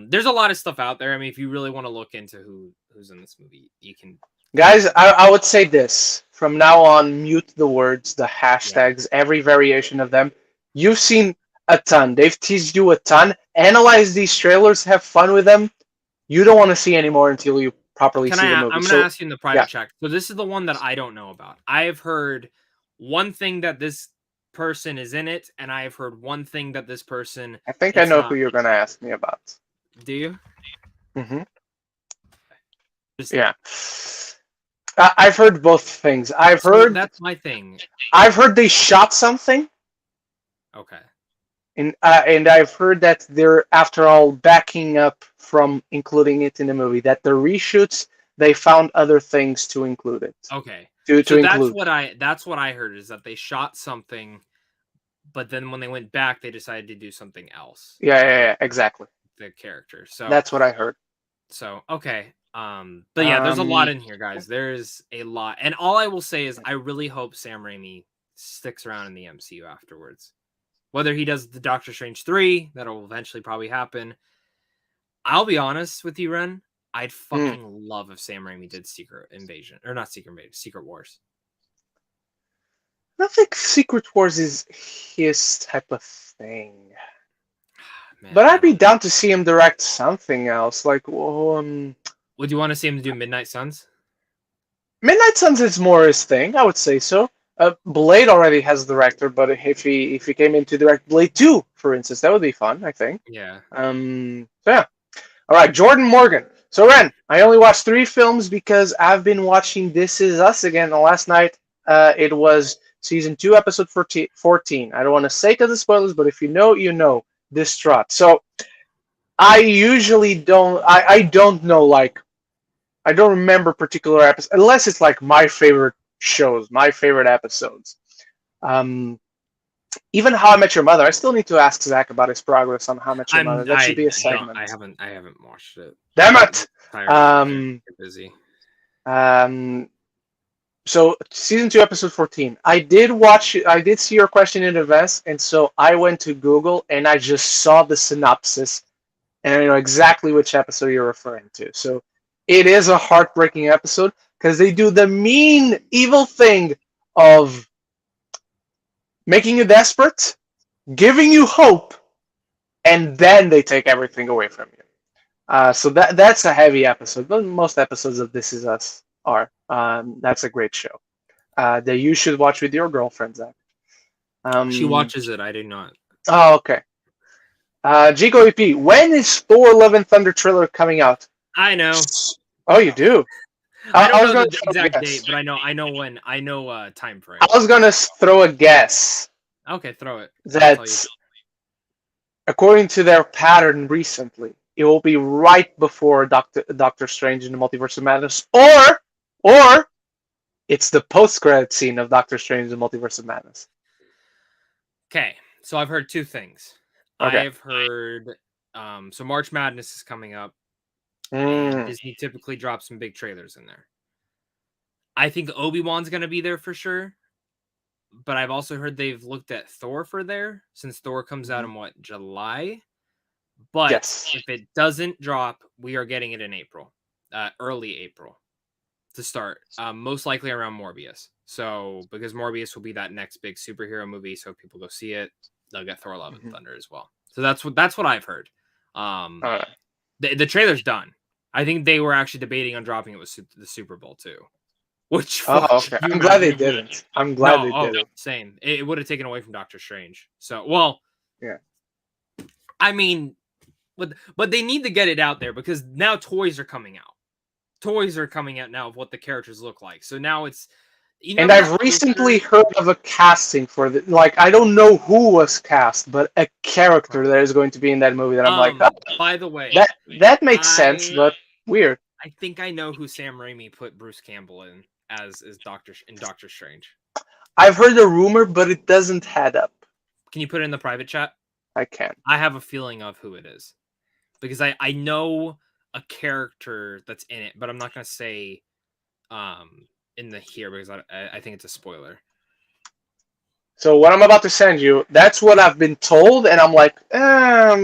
There's a lot of stuff out there. I mean, if you really want to look into who's in this movie, you can. Guys, I would say this. From now on, mute the words, the hashtags, every variation of them. You've seen a ton. They've teased you a ton. Analyze these trailers. Have fun with them. You don't want to see any more until you properly see the movie. I'm going to ask you in the private chat. So this is the one that I don't know about. I have heard one thing that this person is in it, and I have heard one thing that this person... I think I know who you're going to ask me about. Do you? Mm-hmm. Yeah. I've heard both things. I've heard... That's my thing. I've heard they shot something. Okay. And I've heard that they're, after all, backing up from including it in the movie. That the reshoots, they found other things to include it. Okay. To include. That's what I heard, is that they shot something, but then when they went back, they decided to do something else. Yeah, exactly. The character. So that's what I heard. So okay. But yeah, there's a lot in here, guys. There's a lot. And all I will say is I really hope Sam Raimi sticks around in the MCU afterwards. Whether he does the Doctor Strange 3, that'll eventually probably happen. I'll be honest with you, Ren. I'd fucking love if Sam Raimi did Secret Invasion. Or not Secret Invasion, Secret Wars. I don't think Secret Wars is his type of thing. Man, but I'd be down to see him direct something else. Like, would you want to see him do Midnight Suns? Midnight Suns is more his thing, I would say so. Blade already has a director, but if he came in to direct Blade 2, for instance, that would be fun, I think. Yeah. So yeah. All right, Jordan Morgan. So Ren, I only watched 3 films because I've been watching This Is Us again. Last night, it was season 2, episode 14. I don't want to say to the spoilers, but if you know, you know. Distraught. So I usually don't. I don't know. Like, I don't remember particular episodes unless it's like my favorite shows, my favorite episodes. Even How I Met Your Mother. I still need to ask Zach about his progress on How I Met Your Mother. That should be a segment. I haven't watched it. Damn it! I'm busy. So season 2, episode 14. I did see your question in advance, and so I went to Google and I just saw the synopsis, and I know exactly which episode you're referring to. So it is a heartbreaking episode because they do the mean, evil thing of making you desperate giving you hope, and then they take everything away from you. So that's a heavy episode, but most episodes of This Is Us are. That's a great show that you should watch with your girlfriend, Zach. She watches it. I do not. Oh, okay. Jigo EP, when is Thor: Love and Thunder trailer coming out? I know. Oh, you do. I don't know gonna the throw a exact guess. date, but I know when. I know time frame. I was gonna throw a guess Okay, throw it. I'll tell you. that, according to their pattern recently, it will be right before Doctor Strange in the Multiverse of Madness, or it's the post-credit scene of Doctor Strange in the Multiverse of Madness. Okay, so I've heard two things. Okay. I've heard so March Madness is coming up, Mm. and Disney typically drops some big trailers in there. I think Obi-Wan's gonna be there for sure, but I've also heard they've looked at Thor for there since Thor comes out in what, July? But Yes. if it doesn't drop, we are getting it in April, early April to start, most likely around Morbius. So because Morbius will be that next big superhero movie, so if people go see it, they'll get Thor: Love and Thunder as well. So that's what I've heard. The trailer's done. I think they were actually debating on dropping it with the Super Bowl too. Which okay. I'm glad they didn't. I'm glad they didn't. Same. It would have taken away from Doctor Strange. So, well, yeah. I mean, but they need to get it out there because now toys are coming out. Toys are coming out now of what the characters look like. So now it's. And I've recently heard of a casting for the, like, I don't know who was cast, but a character that is going to be in that movie that I'm like, oh, by the way, that makes sense, but weird. I think I know who Sam Raimi put Bruce Campbell in as Doctor Strange. I've heard a rumor, but it doesn't add up. Can you put it in the private chat? I can. I have a feeling of who it is because I know a character that's in it, but I'm not gonna say in the here because I think it's a spoiler. So what I'm about to send you, that's what I've been told, and I'm like, I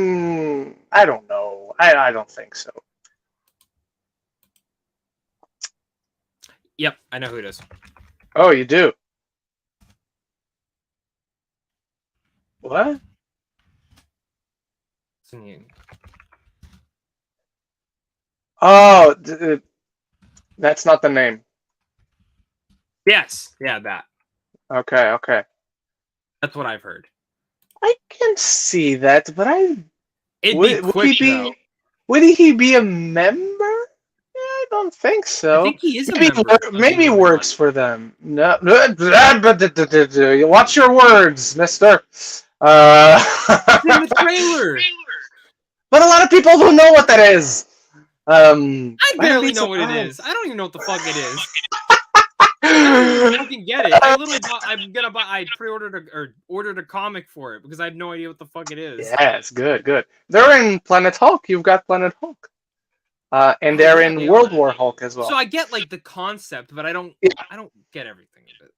don't know. I don't think so. Yep, I know who it is. Oh, you do? What? Oh, that's not the name. Yes, yeah, that. Okay. That's what I've heard. I can see that, but would he be a member? I don't think so. I think he is a member. Maybe he works for them. No, watch your words, mister. It's in the trailer. But a lot of people don't know what that is. I barely know what it is. I don't even know what the fuck it is. I can get it. I literally I pre-ordered or ordered a comic for it because I have no idea what the fuck it is. Yeah, it's good. They're in Planet Hulk. You've got Planet Hulk. And they're in World War Hulk as well. So I get like the concept, but I don't get everything of it.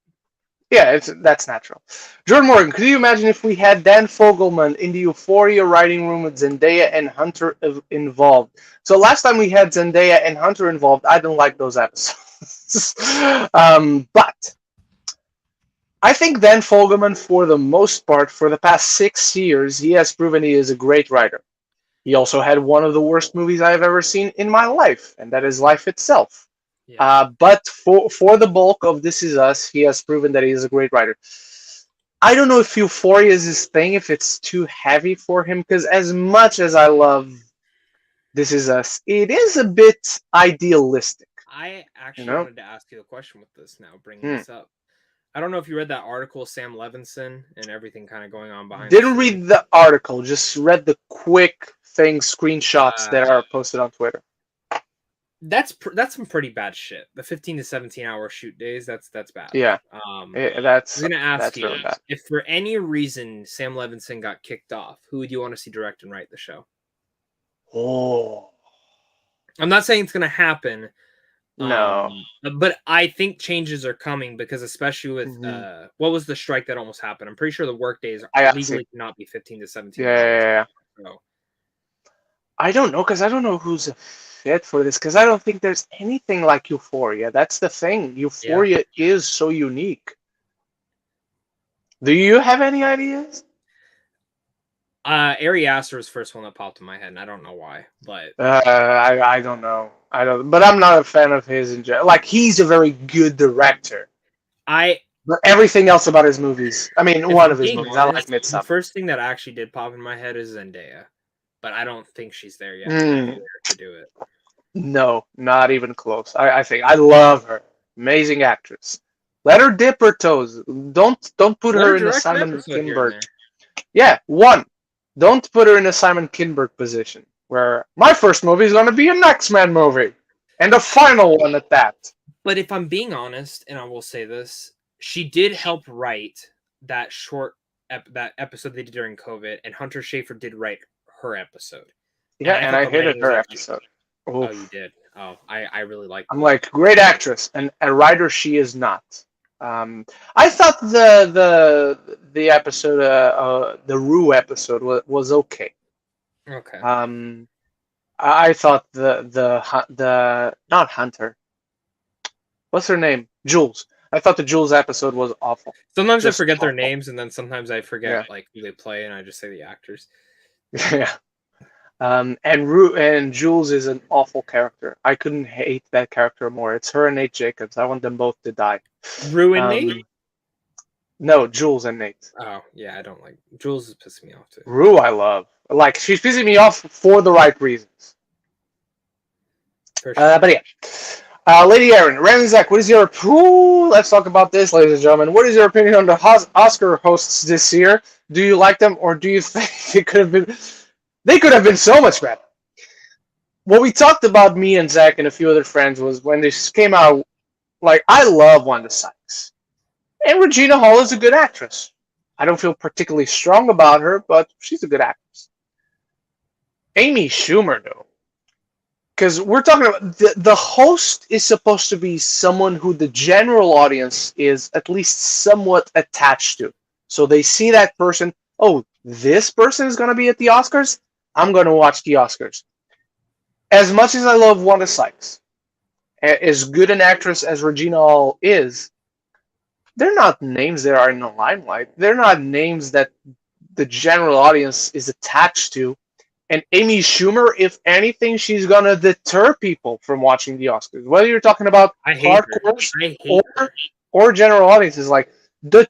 Yeah, that's natural. Jordan Morgan, could you imagine if we had Dan Fogelman in the Euphoria writing room with Zendaya and Hunter involved? So last time we had Zendaya and Hunter involved, I don't like those episodes. But I think Dan Fogelman, for the most part, for the past 6 years, he has proven he is a great writer. He also had one of the worst movies I've ever seen in my life, and that is Life Itself. Yeah. But for the bulk of This Is Us, he has proven that he is a great writer. I don't know if Euphoria is his thing, if it's too heavy for him, because as much as I love This Is Us, it is a bit idealistic. I actually wanted to ask you a question with this now, bringing this up. I don't know if you read that article, Sam Levinson, and everything kind of going on behind. Didn't read the article, just read the quick screenshots that are posted on Twitter. That's some pretty bad shit. The 15 to 17 hour shoot days, that's bad. Yeah. That's. I'm gonna ask you really bad. if for any reason Sam Levinson got kicked off, who would you want to see direct and write the show? Oh. I'm not saying it's gonna happen. No. But I think changes are coming because especially with what was the strike that almost happened? I'm pretty sure the work days legally cannot be 15 to 17 hours. Yeah. So. I don't know, because I don't know who's a fit for this, because I don't think there's anything like Euphoria. That's the thing. Euphoria is so unique. Do you have any ideas? Ari Aster was the first one that popped in my head, and I don't know why, but I don't know. I don't. But I'm not a fan of his in general. Like he's a very good director. I, But everything else about his movies. I mean, if one I'm of his being movies. I like honest, the Midsummer. first thing that actually did pop in my head is Zendaya, but I don't think she's there yet to do it. No, not even close. I think I love her. Amazing actress. Let her dip her toes. Don't put Let her her in a direct an Simon episode here and Kinberg. there. Yeah, one. Don't put her in a Simon Kinberg position where my first movie is going to be an X-Men movie, and the final one at that. But if I'm being honest, and I will say this, she did help write that that episode they did during COVID, and Hunter Schafer did write her episode. Yeah, And I and thought I the hated writing was her actually. episode. Oh, Oof. you did. Oh, I really liked. I'm like, great actress, and a writer she is not. I thought the episode, the Rue episode was okay. Okay. I thought the not Hunter. What's her name? Jules. I thought the Jules episode was awful. Sometimes Just I forget their awful. names, and then sometimes I forget Yeah. like who they play, and I just say the actors. Yeah. And Jules is an awful character. I couldn't hate that character more. It's her and Nate Jacobs. I want them both to die. Ruin Nate? No, Jules and Nate. Oh yeah, I don't like Jules. Is pissing me off too. Rue, I love. Like she's pissing me off for the right reasons. For sure. But yeah, Lady Aaron, Ren Zach, what is your? Ooh, let's talk about this, ladies and gentlemen. What is your opinion on the Oscar hosts this year? Do you like them, or do you think it could have been? They could have been so much better. What we talked about, me and Zach and a few other friends, was when this came out. Like I love Wanda Sykes, and Regina Hall is a good actress. I don't feel particularly strong about her, but she's a good actress. Amy Schumer, though. Because we're talking about the host is supposed to be someone who the general audience is at least somewhat attached to. So they see that person, oh, this person is going to be at the Oscars? I'm going to watch the Oscars. As much as I love Wanda Sykes, as good an actress as Regina Hall is, they're not names that are in the limelight. They're not names that the general audience is attached to. And Amy Schumer, if anything, she's gonna deter people from watching the Oscars. Whether you're talking about hardcore or general audiences, like the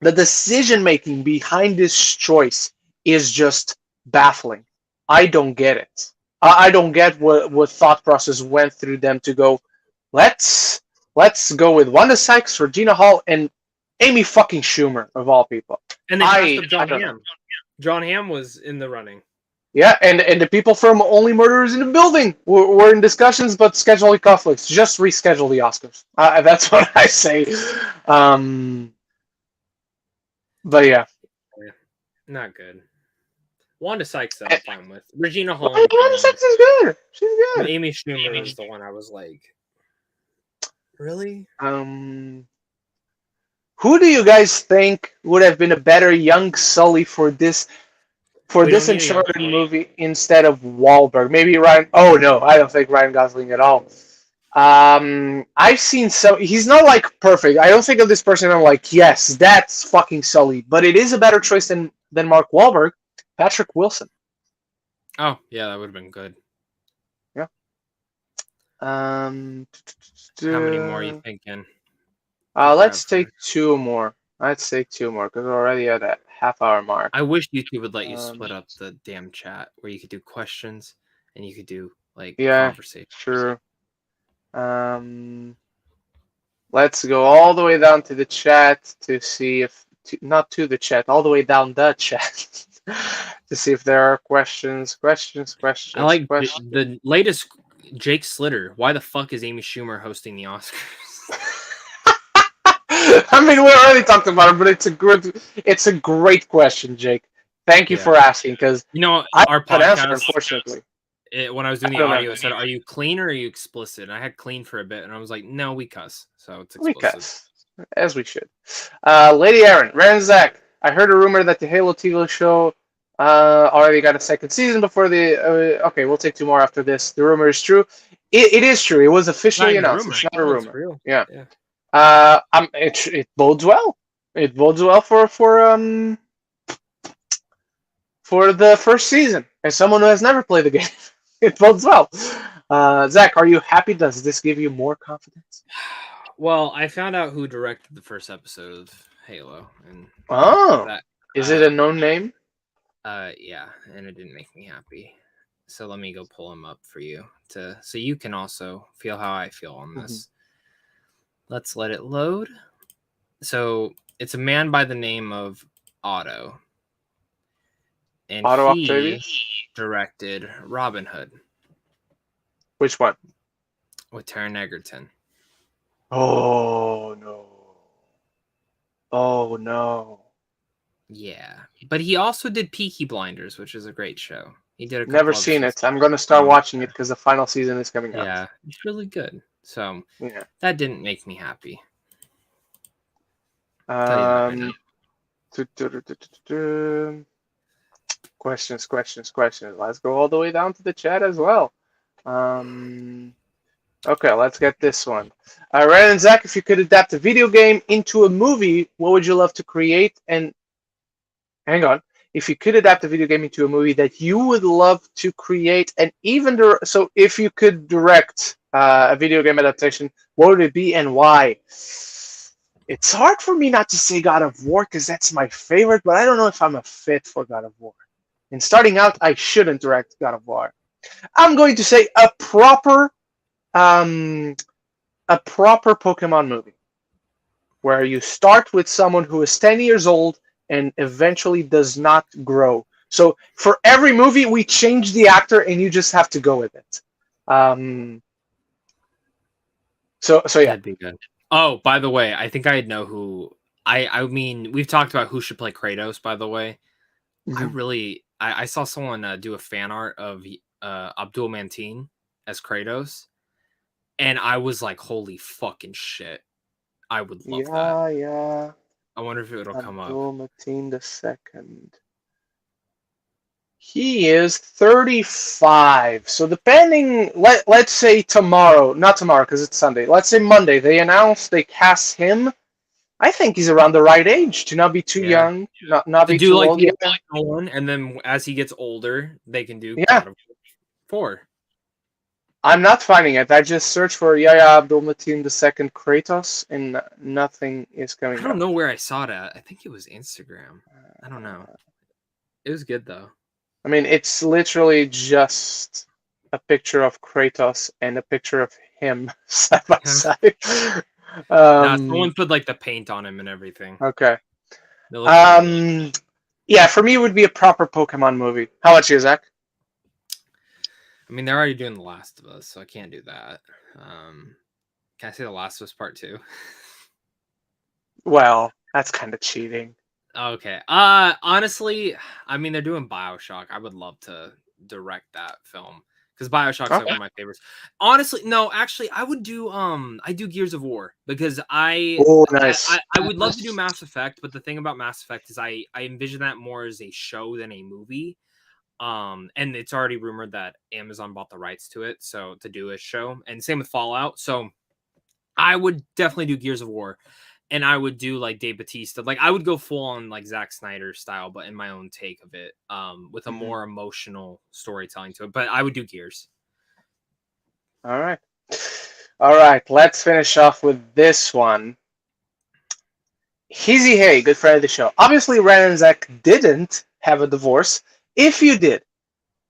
decision making behind this choice is just baffling. I don't get it. I don't get what thought process went through them to go. Let's go with Wanda Sykes, Regina Hall, and Amy fucking Schumer of all people. And they passed up John Hamm. John Hamm was in the running. Yeah, and the people from Only Murderers in the Building were in discussions, but scheduling conflicts. Just reschedule the Oscars. That's what I say. But yeah. Not good. Wanda Sykes, I'm fine with. Regina Hall. Wanda Sykes is good. She's good. But Amy Schumer is the one I was like, really? Who do you guys think would have been a better young Sully for this Uncharted movie instead of Wahlberg? Maybe Ryan. Oh no, I don't think Ryan Gosling at all. I've seen some. He's not like perfect. I don't think of this person. I'm like, yes, that's fucking Sully. But it is a better choice than Mark Wahlberg. Patrick Wilson. Oh yeah, that would have been good. Yeah. How many more are you thinking? Let's take two more. Let's take two more because we're already at a half-hour mark. I wish YouTube would let you split up the damn chat where you could do questions and you could do like conversation. Sure. Let's go all the way down to the chat to see if not to the chat, all the way down the chat to see if there are questions. I like the latest Jake Slitter. Why the fuck is Amy Schumer hosting the Oscars? I mean, we already talked about it, but it's a great question, Jake. Thank you for asking, because our podcast. Answer, unfortunately, when I was doing the audio, it said, "Are you clean or are you explicit?" And I had clean for a bit, and I was like, "No, we cuss, so it's explicit." We cuss, as we should. Lady Aaron, Ren Zach, I heard a rumor that the Halo TV show already got a second season before the. Okay, we'll take two more after this. The rumor is true. It is true. It was officially announced. It's not a rumor. It's real. Yeah. It bodes well. It bodes well for for the first season. As someone who has never played the game, it bodes well. Zach, are you happy? Does this give you more confidence? Well, I found out who directed the first episode of Halo, and Oh, that is it a known name? yeah, and it didn't make me happy. So let me go pull him up for you so you can also feel how I feel on this. Let's let it load. So it's a man by the name of Otto, and Otto he Octavius? directed Robin Hood Which one? with Taron Egerton. Oh no. Oh no. Yeah, but he also did Peaky Blinders, which is a great show. He did a couple Never seen episodes. it. I'm gonna start watching it because the final season is coming out. Yeah, it's really good. So Yeah. that didn't make me happy. Questions. Let's go all the way down to the chat as well. Okay, let's get this one. Ren and Zach, if you could adapt a video game into a movie, what would you love to create? And hang on, if you could adapt a video game into a movie that you would love to create, and even so, if you could direct a video game adaptation, what would it be and why? It's hard for me not to say God of War because that's my favorite, but I don't know if I'm a fit for God of War. And starting out, I shouldn't direct God of War. I'm going to say a proper Pokemon movie where you start with someone who is 10 years old and eventually does not grow. So for every movie, we change the actor and you just have to go with it. So yeah. That'd be good. Oh, by the way, I think I know who. I mean, we've talked about who should play Kratos. By the way, I saw someone do a fan art of Abdul Mateen as Kratos, and I was like, "Holy fucking shit!" I would love that. Yeah. I wonder if it'll come up. Abdul Mateen II. He is 35. So depending, let's say tomorrow, not tomorrow because it's Sunday. Let's say Monday, they cast him. I think he's around the right age to not be too young, not be too old. One, and then as he gets older, they can do God of 4. I'm not finding it. I just searched for Yahya Abdul Mateen II Kratos, and nothing is coming up. I don't know where I saw that. I think it was Instagram. I don't know. It was good though. I mean, it's literally just a picture of Kratos and a picture of him side by side. Someone put like the paint on him and everything. Okay. Yeah, for me, it would be a proper Pokemon movie. How about you, Zach? I mean, they're already doing The Last of Us, so I can't do that. Can I say The Last of Us Part 2? Well, that's kind of cheating. Okay. Honestly, I mean, they're doing BioShock. I would love to direct that film because BioShock's like one of my favorites. Honestly, no, actually, I would do I do Gears of War because I would love to do Mass Effect, but the thing about Mass Effect is I envision that more as a show than a movie. And it's already rumored that Amazon bought the rights to it, so to do a show, and same with Fallout. So I would definitely do Gears of War. And I would do like Dave Bautista. Like I would go full on like Zack Snyder style, but in my own take of it, with a more emotional storytelling to it. But I would do Gears. All right. Let's finish off with this one. Hizzy Hey, good friend of the show. Obviously, Ren and Zach didn't have a divorce. If you did,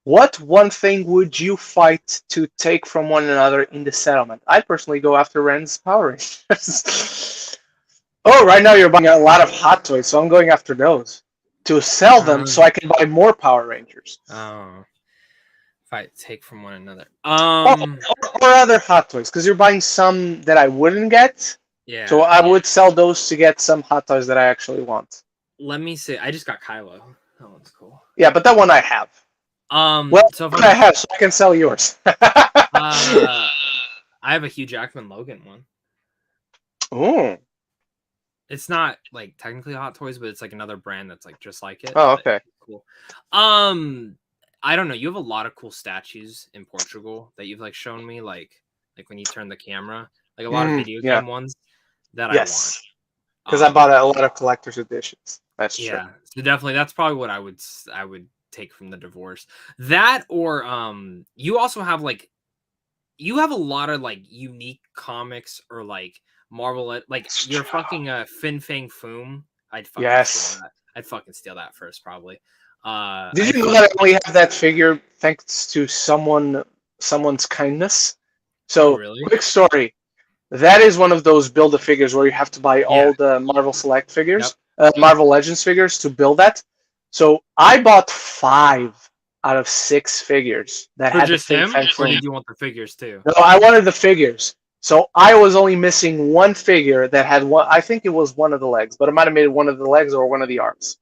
what one thing would you fight to take from one another in the settlement? I'd personally go after Ren's Power Rangers. Oh, right now you're buying a lot of Hot Toys, so I'm going after those to sell them so I can buy more Power Rangers. Oh, fight take from one another. Or other Hot Toys, because you're buying some that I wouldn't get. Yeah. So I would sell those to get some Hot Toys that I actually want. Let me see. I just got Kylo. That one's cool. Yeah, but that one I have. Well, so I have, so I can sell yours. I have a Hugh Jackman Logan one. Oh. It's not like technically Hot Toys, but it's like another brand that's like just like it. Oh, okay. Cool. I don't know. You have a lot of cool statues in Portugal that you've like shown me, like when you turn the camera, like a lot of video game ones that I want. Because I bought a lot of collector's editions. That's true. Yeah, so definitely that's probably what I would take from the divorce. That or you also have like you have a lot of like unique comics or like Marvel like your fucking Fin Fang Foom. I'd fucking steal Yes. that. I'd fucking steal that first probably. Did I you know that I only have that figure thanks to someone's kindness? Oh So, really? quick story. That is one of those build a figures where you have to buy Yeah. all the Marvel Select Yep. figures, Marvel Legends figures to build that. So I bought 5 out of 6 figures that For had the just Fin him, Fang or Foom. did you want the figures too? No, I wanted the figures. So I was only missing one figure that had one. I think it was one of the legs, but it might have made one of the legs or one of the arms.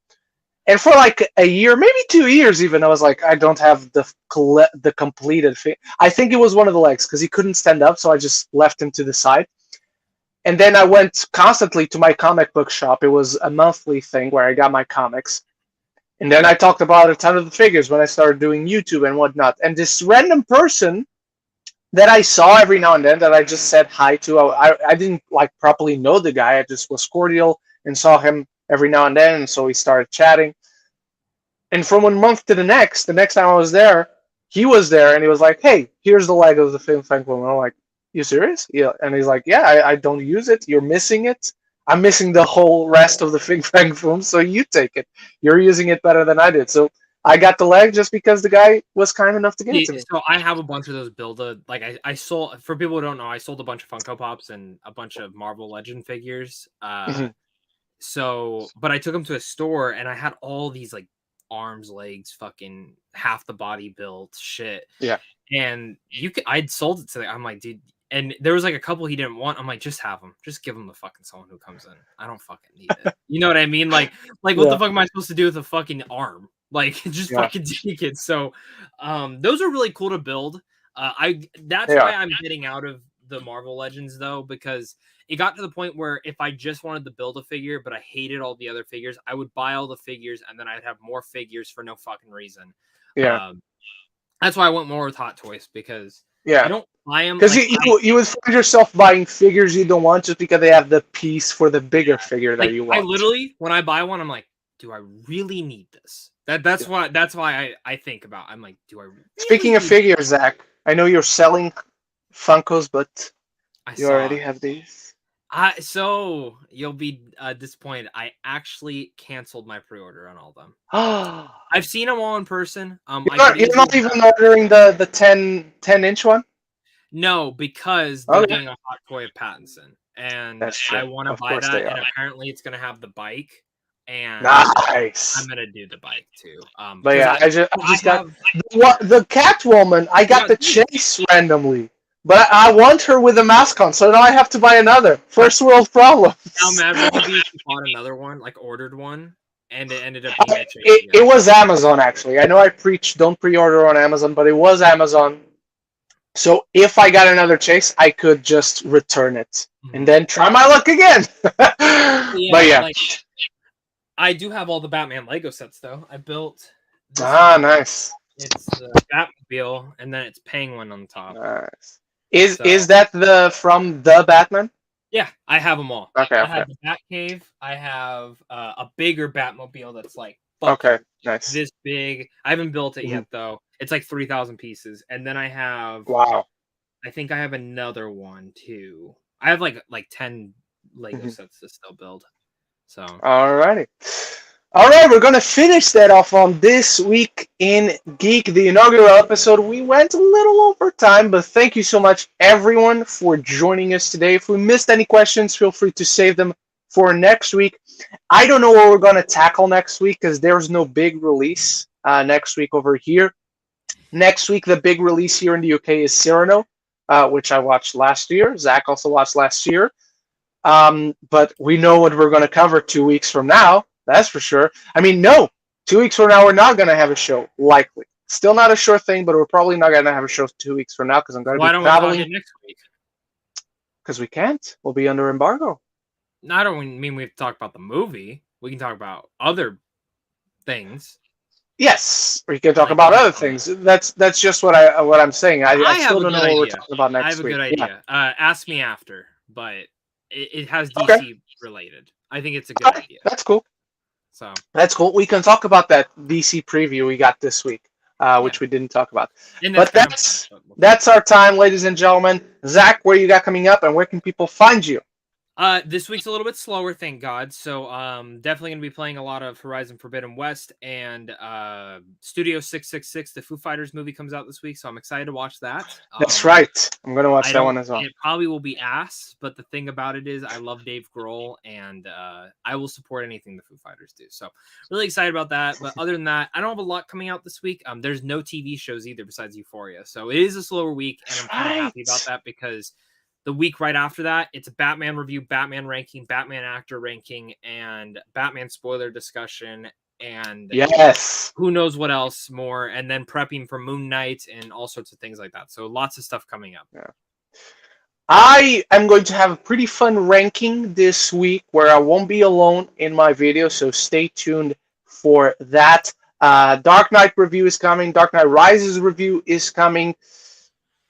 And for like a year, maybe 2 years, even I was like, I don't have the completed thing. I think it was one of the legs because he couldn't stand up, so I just left him to the side. And then I went constantly to my comic book shop. It was a monthly thing where I got my comics. And then I talked about a ton of the figures when I started doing YouTube and whatnot. And this random person that I saw every now and then that I just said hi to, I didn't like properly know the guy. I just was cordial and saw him every now and then. And so we started chatting. And from 1 month to the next time I was there, he was there and he was like, "Hey, here's the leg of the Fin Fang Foom." And I'm like, "You serious?" Yeah. And he's like, "Yeah, I don't use it. You're missing it. I'm missing the whole rest of the Fin Fang Foom, so you take it. You're using it better than I did." So I got the leg just because the guy was kind enough to give it to me. So I have a bunch of those like I sold, for people who don't know, I sold a bunch of Funko Pops and a bunch of Marvel Legend figures. Mhm. So but I took them to a store and I had all these like arms, legs, fucking half the body built shit. Yeah. And I'd sold it to them. I'm like, dude, and there was like a couple he didn't want. I'm like, just have them. Just give them to fucking someone who comes in. I don't fucking need it. You know what I mean? Like what Yeah. the fuck am I supposed to do with a fucking arm? Like just Yeah. fucking take it. So those are really cool to build. That's They why are. I'm getting out of the Marvel Legends though, because it got to the point where if I just wanted to build a figure, but I hated all the other figures, I would buy all the figures and then I'd have more figures for no fucking reason. Yeah. That's why I went more with Hot Toys, because I Yeah. don't buy them. Because Like, you would find yourself buying figures you don't want just because they have the piece for the bigger figure that you I want. literally, when I buy one, I'm like, do I really need this? That's why I think about. I'm like, do I really Speaking of need figures, Zach, I know you're selling Funkos, but I you already saw. have these. So you'll be disappointed. I actually canceled my pre-order on all of them. you're I've seen them all in person. I not, could you're easily not even ordering the 10-inch one? No, because they're Okay. doing a hot toy of Pattinson, and That's true. I want to Of buy course they that. And are. apparently, it's going to have the bike, and Nice. I'm going to do the bike too. But Because yeah, I I just got have the Catwoman. I got yeah, the dude, chase randomly, but I want her with a mask on, so now I have to buy another. First world problems. how mad would you be if you bought another one, like ordered one, and it ended up being a chase It again? was Amazon actually. I know I preach don't pre-order on Amazon, but it was Amazon. So if I got another chase, I could just return it and then try my luck again. But yeah. Like I do have all the Batman Lego sets though. I built this Ah, one. nice. It's the Batmobile, and then it's Penguin on top. Nice. Is So is that the from the Batman? yeah, I have them all. Okay, I okay. have the Batcave. I have a bigger Batmobile that's like Okay, fucking nice. this big. I haven't built it Mhm. yet though. It's like 3,000 pieces, and then I have. Wow. I think I have another one too. I have like 10 Lego Mhm. sets to still build. So Alrighty. All right, we're going to finish that off on this week in Geek, the inaugural episode. We went a little over time, but thank you so much, everyone, for joining us today. If we missed any questions, feel free to save them for next week. I don't know what we're going to tackle next week because there's no big release next week over here. Next week, the big release here in the UK is Cyrano, which I watched last year. Zach also watched last year. But we know what we're going to cover 2 weeks from now. That's for sure. I mean, no, 2 weeks from now, we're not going to have a show, likely. Still not a sure thing, but we're probably not going to have a show 2 weeks from now because I'm going to why be don't we talk traveling. it next week? Because we can't. We'll be under embargo. No, I don't mean we have to talk about the movie. We can talk about other things. Yes, we can talk about other things. That's just what I'm saying. I still don't know what we're talking about next week. I have a good idea. Yeah. Ask me after, but it has DC Okay. related. I think it's a good idea. That's cool. So That's cool. We can talk about that DC preview we got this week, yeah, which we didn't talk about. and that's But kind of that's our time, ladies and gentlemen. Zach, where you got coming up, and where can people find you? This week's a little bit slower, thank God. So definitely gonna be playing a lot of Horizon Forbidden West and Studio 666. The Foo Fighters movie comes out this week, so I'm excited to watch that. That's right. I'm gonna watch I that don't. one as well. It probably will be ass, but the thing about it is, I love Dave Grohl, and I will support anything the Foo Fighters do. So, really excited about that. But other than that, I don't have a lot coming out this week. There's no TV shows either besides Euphoria, so it is a slower week, and I'm kind of happy about that because the week right after that, it's a Batman review, Batman ranking, Batman actor ranking, and Batman spoiler discussion, and Yes, who knows what else more, and then prepping for Moon Knight and all sorts of things like that. So lots of stuff coming up. yeah. I am going to have a pretty fun ranking this week where I won't be alone in my video, so stay tuned for that. Dark Knight review is coming. Dark Knight Rises review is coming.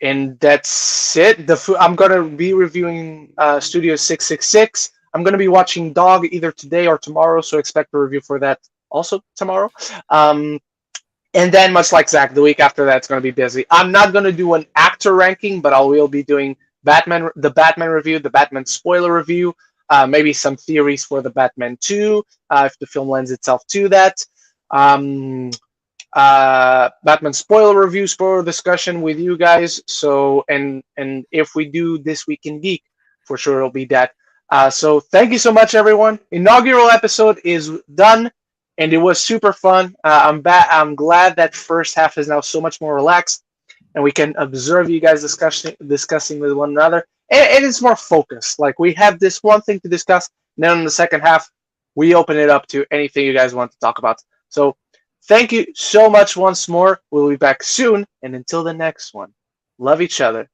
And that's it. I'm going to be reviewing Studio 666. I'm going to be watching Dog either today or tomorrow, so expect a review for that also tomorrow. And then, much like Zach, the week after that, it's going to be busy. I'm not going to do an actor ranking, but I will be doing the Batman review, the Batman spoiler review, maybe some theories for the Batman 2, if the film lends itself to that. Batman spoiler review, spoiler discussion with you guys. So, and if we do This Week in Geek, for sure it'll be that. So thank you so much, everyone. Inaugural episode is done, and it was super fun. I'm glad that first half is now so much more relaxed, and we can observe you guys discussing with one another, and it's more focused. Like, we have this one thing to discuss, and then in the second half, we open it up to anything you guys want to talk about. So thank you so much once more. We'll be back soon, and until the next one, love each other.